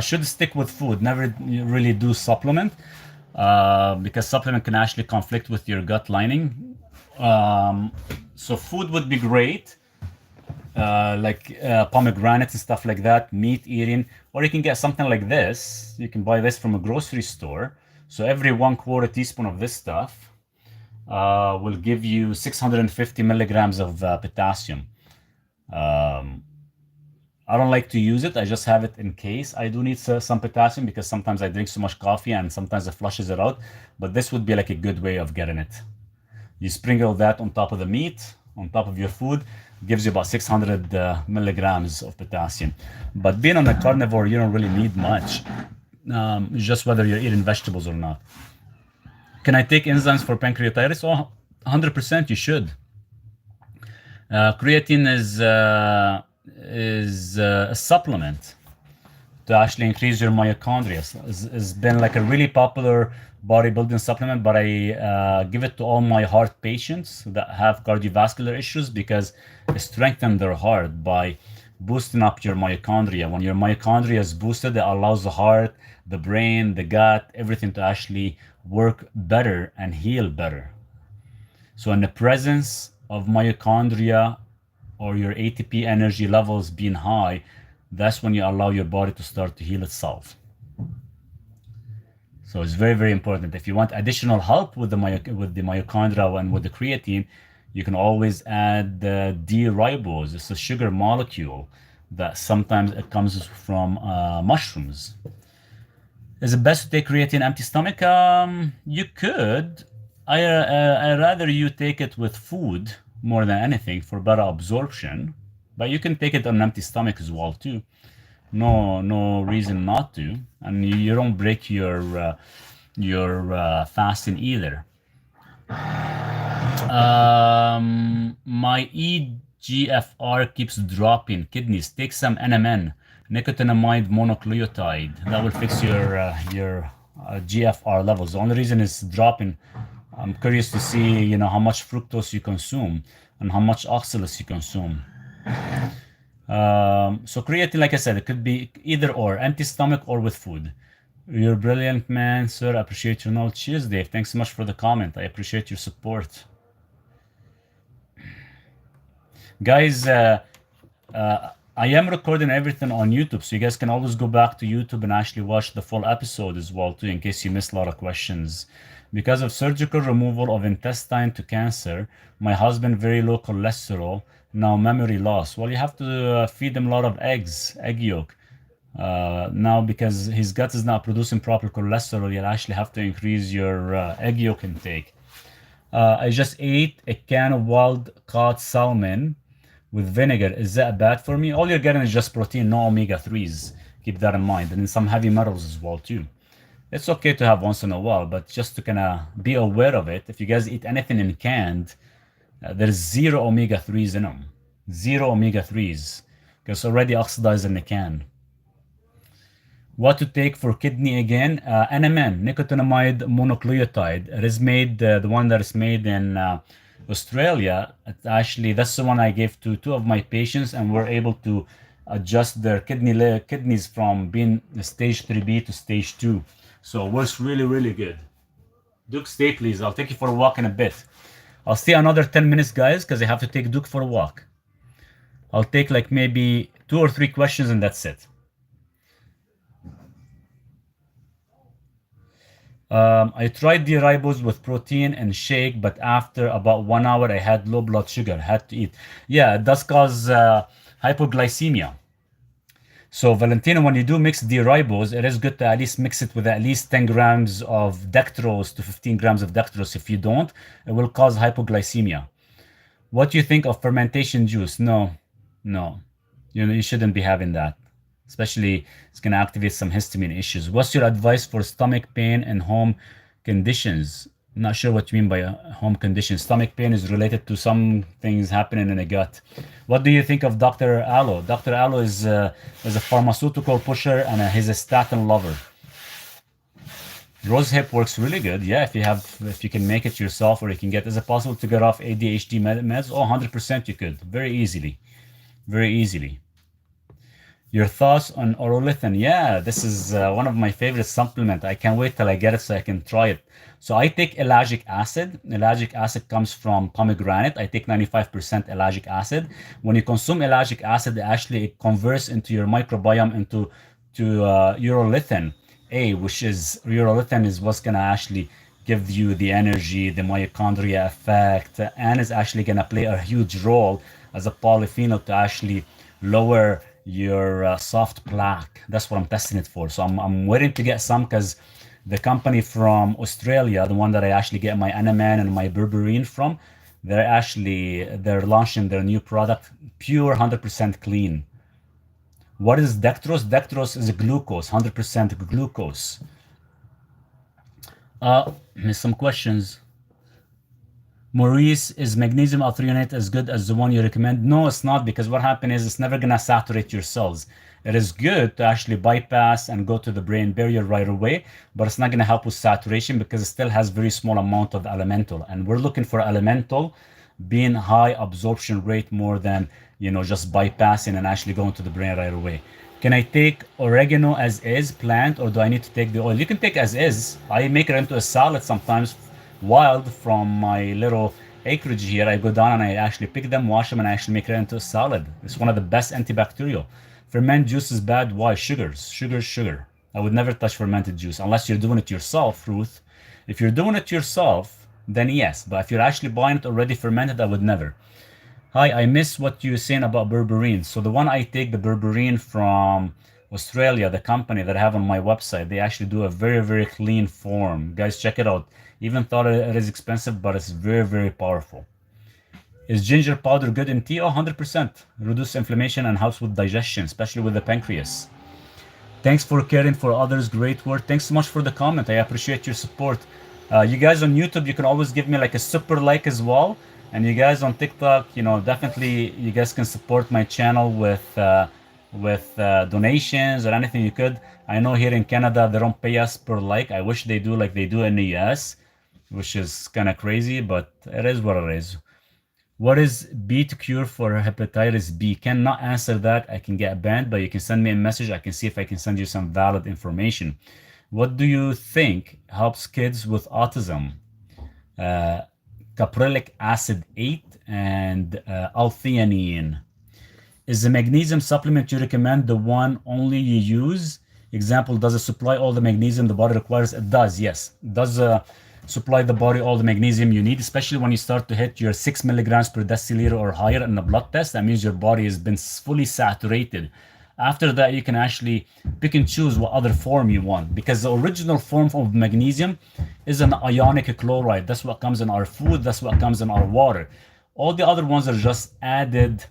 S1: Should stick with food. Never really do supplement. Because supplement can actually conflict with your gut lining. So food would be great, like pomegranates and stuff like that, meat eating, or you can get something like this. You can buy this from a grocery store. So every 1/4 teaspoon of this stuff will give you 650 milligrams of potassium. I don't like to use it. I just have it in case I do need some potassium, because sometimes I drink so much coffee and sometimes it flushes it out. But this would be like a good way of getting it. You sprinkle that on top of the meat, on top of your food, gives you about 600 milligrams of potassium. But being on a carnivore, you don't really need much. Just whether you're eating vegetables or not. Can I take enzymes for pancreatitis? Oh, 100% you should. Creatine is a supplement to actually increase your mitochondria. It's been like a really popular bodybuilding supplement, but I give it to all my heart patients that have cardiovascular issues because it strengthens their heart by boosting up your mitochondria. When your mitochondria is boosted, it allows the heart, the brain, the gut, everything to actually work better and heal better. So in the presence of mitochondria or your ATP energy levels being high, that's when you allow your body to start to heal itself. So it's very, very important. If you want additional help with the mitochondria and with the creatine, you can always add the D-ribose. It's a sugar molecule that sometimes it comes from mushrooms. Is it best to take creatine empty stomach? You could. I rather you take it with food more than anything for better absorption, but you can take it on an empty stomach as well too. No reason not to, and you don't break your fasting either. My EGFR keeps dropping. Kidneys. Take some NMN, nicotinamide monocleotide. That will fix your GFR levels. The only reason it's dropping, I'm curious to see, how much fructose you consume and how much oxalates you consume. So creatine, like I said, it could be either or, empty stomach or with food. You're brilliant, man, sir. I appreciate your knowledge. Cheers, Dave. Thanks so much for the comment. I appreciate your support. Guys, I am recording everything on YouTube, so you guys can always go back to YouTube and actually watch the full episode as well, too, in case you missed a lot of questions. Because of surgical removal of intestine to cancer, my husband very low cholesterol, now memory loss. Well, you have to feed him a lot of eggs, egg yolk. Now, because his gut is not producing proper cholesterol, you'll actually have to increase your egg yolk intake. I just ate a can of wild caught salmon with vinegar. Is that bad for me? All you're getting is just protein, no omega-3s. Keep that in mind. And then some heavy metals as well, too. It's okay to have once in a while, but just to kind of be aware of it. If you guys eat anything in canned, there's zero omega-3s in them. Zero omega-3s. Because it's already oxidized in the can. What to take for kidney again? NMN, nicotinamide mononucleotide. It is made, the one that is made in Australia. That's the one I gave to 2 of my patients, and we're able to adjust their kidneys from being stage 3B to stage 2. So it works really, really good. Duke, stay please. I'll take you for a walk in a bit. I'll stay another 10 minutes, guys, because I have to take Duke for a walk. I'll take like maybe 2 or 3 questions and that's it. I tried the ribose with protein and shake, but after about 1 hour, I had low blood sugar, had to eat. Yeah, it does cause hypoglycemia. So Valentino, when you do mix the ribose, it is good to at least mix it with at least 10 grams of dextrose to 15 grams of dextrose. If you don't, it will cause hypoglycemia. What do you think of fermentation juice? No. You shouldn't be having that. Especially, it's going to activate some histamine issues. What's your advice for stomach pain and home conditions? I'm not sure what you mean by home conditions. Stomach pain is related to some things happening in the gut. What do you think of Dr. Aloe? Dr. Aloe is a pharmaceutical pusher and he's a statin lover. Rose hip works really good. Yeah, if you can make it yourself, or you can get. Is it possible to get off ADHD meds? Oh, 100% you could. Very easily. Very easily. Your thoughts on orolithin? Yeah, this is one of my favorite supplements. I can't wait till I get it so I can try it. So I take ellagic acid. Ellagic acid comes from pomegranate. I take 95% ellagic acid. When you consume ellagic acid, it converts into your microbiome into urolithin A, which is urolithin is what's gonna actually give you the energy, the mitochondria effect, and is actually gonna play a huge role as a polyphenol to actually lower your soft plaque. That's what I'm testing it for. So I'm waiting to get some, because the company from Australia, the one that I actually get my NMN and my berberine from, they're launching their new product, pure 100% clean. What is dextrose? Dextrose is a glucose, 100% glucose. Some questions. Maurice, is magnesium althreonate as good as the one you recommend? No, it's not, because what happens is it's never going to saturate your cells. It is good to actually bypass and go to the brain barrier right away, but it's not going to help with saturation because it still has very small amount of elemental. And we're looking for elemental being high absorption rate more than, just bypassing and actually going to the brain right away. Can I take oregano as is plant, or do I need to take the oil? You can take as is. I make it into a salad sometimes, wild from my little acreage here. I go down and I actually pick them, wash them, and I actually make it into a salad. It's one of the best antibacterial. Ferment juice is bad. Why? Sugar. I would never touch fermented juice unless you're doing it yourself, Ruth. If you're doing it yourself, then yes. But if you're actually buying it already fermented, I would never. Hi, I missed what you were saying about berberine. So the one I take, the berberine from Australia, the company that I have on my website, they actually do a very, very clean form. Guys, check it out. Even thought it is expensive, but it's very, very powerful. Is ginger powder good in tea? Oh, 100%. Reduce inflammation and helps with digestion, especially with the pancreas. Thanks for caring for others. Great work. Thanks so much for the comment. I appreciate your support. You guys on YouTube, you can always give me like a super like as well. And you guys on TikTok, definitely you guys can support my channel with donations or anything you could. I know here in Canada, they don't pay us per like. I wish they do like they do in the US, which is kind of crazy, but it is what it is. What is B to cure for hepatitis B? Cannot answer that. I can get banned, but you can send me a message. I can see if I can send you some valid information. What do you think helps kids with autism? Caprylic acid 8 and L-theanine. Is the magnesium supplement you recommend the one only you use? Example, does it supply all the magnesium the body requires? It does, yes. It does supply the body all the magnesium you need, especially when you start to hit your 6 milligrams per deciliter or higher in the blood test. That means your body has been fully saturated. After that, you can actually pick and choose what other form you want, because the original form of magnesium is an ionic chloride. That's what comes in our food. That's what comes in our water. All the other ones are just added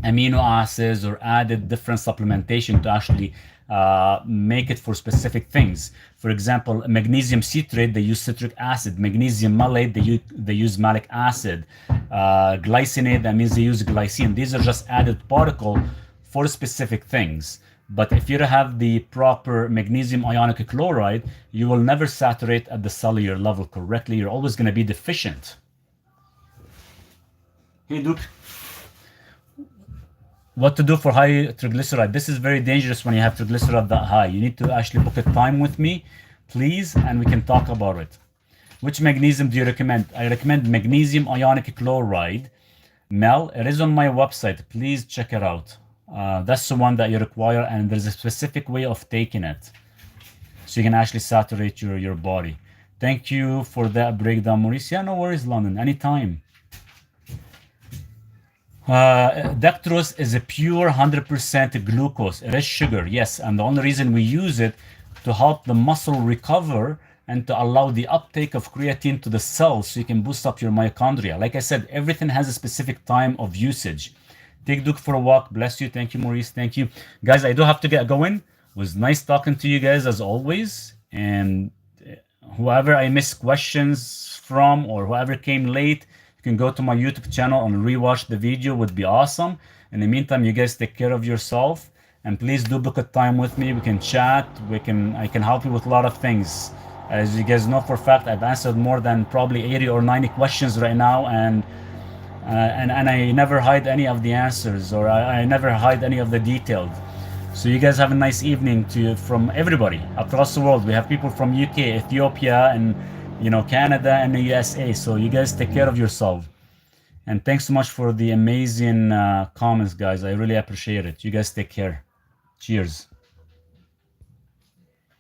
S1: amino acids or added different supplementation to actually make it for specific things. For example, magnesium citrate, they use citric acid. Magnesium malate, they use malic acid. Glycinate, that means they use glycine. These are just added particle for specific things. But if you have the proper magnesium ionic chloride, you will never saturate at the cellular level correctly. You're always going to be deficient. Hey, Duke. What to do for high triglyceride? This is very dangerous when you have triglyceride that high. You need to actually book a time with me, please, and we can talk about it. Which magnesium do you recommend? I recommend magnesium ionic chloride. Mel, it is on my website. Please check it out. That's the one that you require, and there's a specific way of taking it, so you can actually saturate your body. Thank you for that breakdown, Maurice. Yeah, no worries, London. Anytime. Dextrose is a pure 100% glucose. It is sugar, yes, and the only reason we use it to help the muscle recover and to allow the uptake of creatine to the cells so you can boost up your mitochondria. Like I said, everything has a specific time of usage. Take Duke for a walk. Bless you. Thank you, Maurice. Thank you. Guys, I do have to get going. It was nice talking to you guys as always. And whoever I missed questions from or whoever came late, you can go to my YouTube channel and rewatch the video. Would be awesome. In the meantime, you guys take care of yourself. And please do book a time with me. We can chat. I can help you with a lot of things. As you guys know for a fact, I've answered more than probably 80 or 90 questions right now. And I never hide any of the answers, or I never hide any of the details. So you guys have a nice evening from everybody across the world. We have people from UK, Ethiopia, and Canada and the USA. So you guys take care of yourself. And thanks so much for the amazing comments, guys. I really appreciate it. You guys take care. Cheers.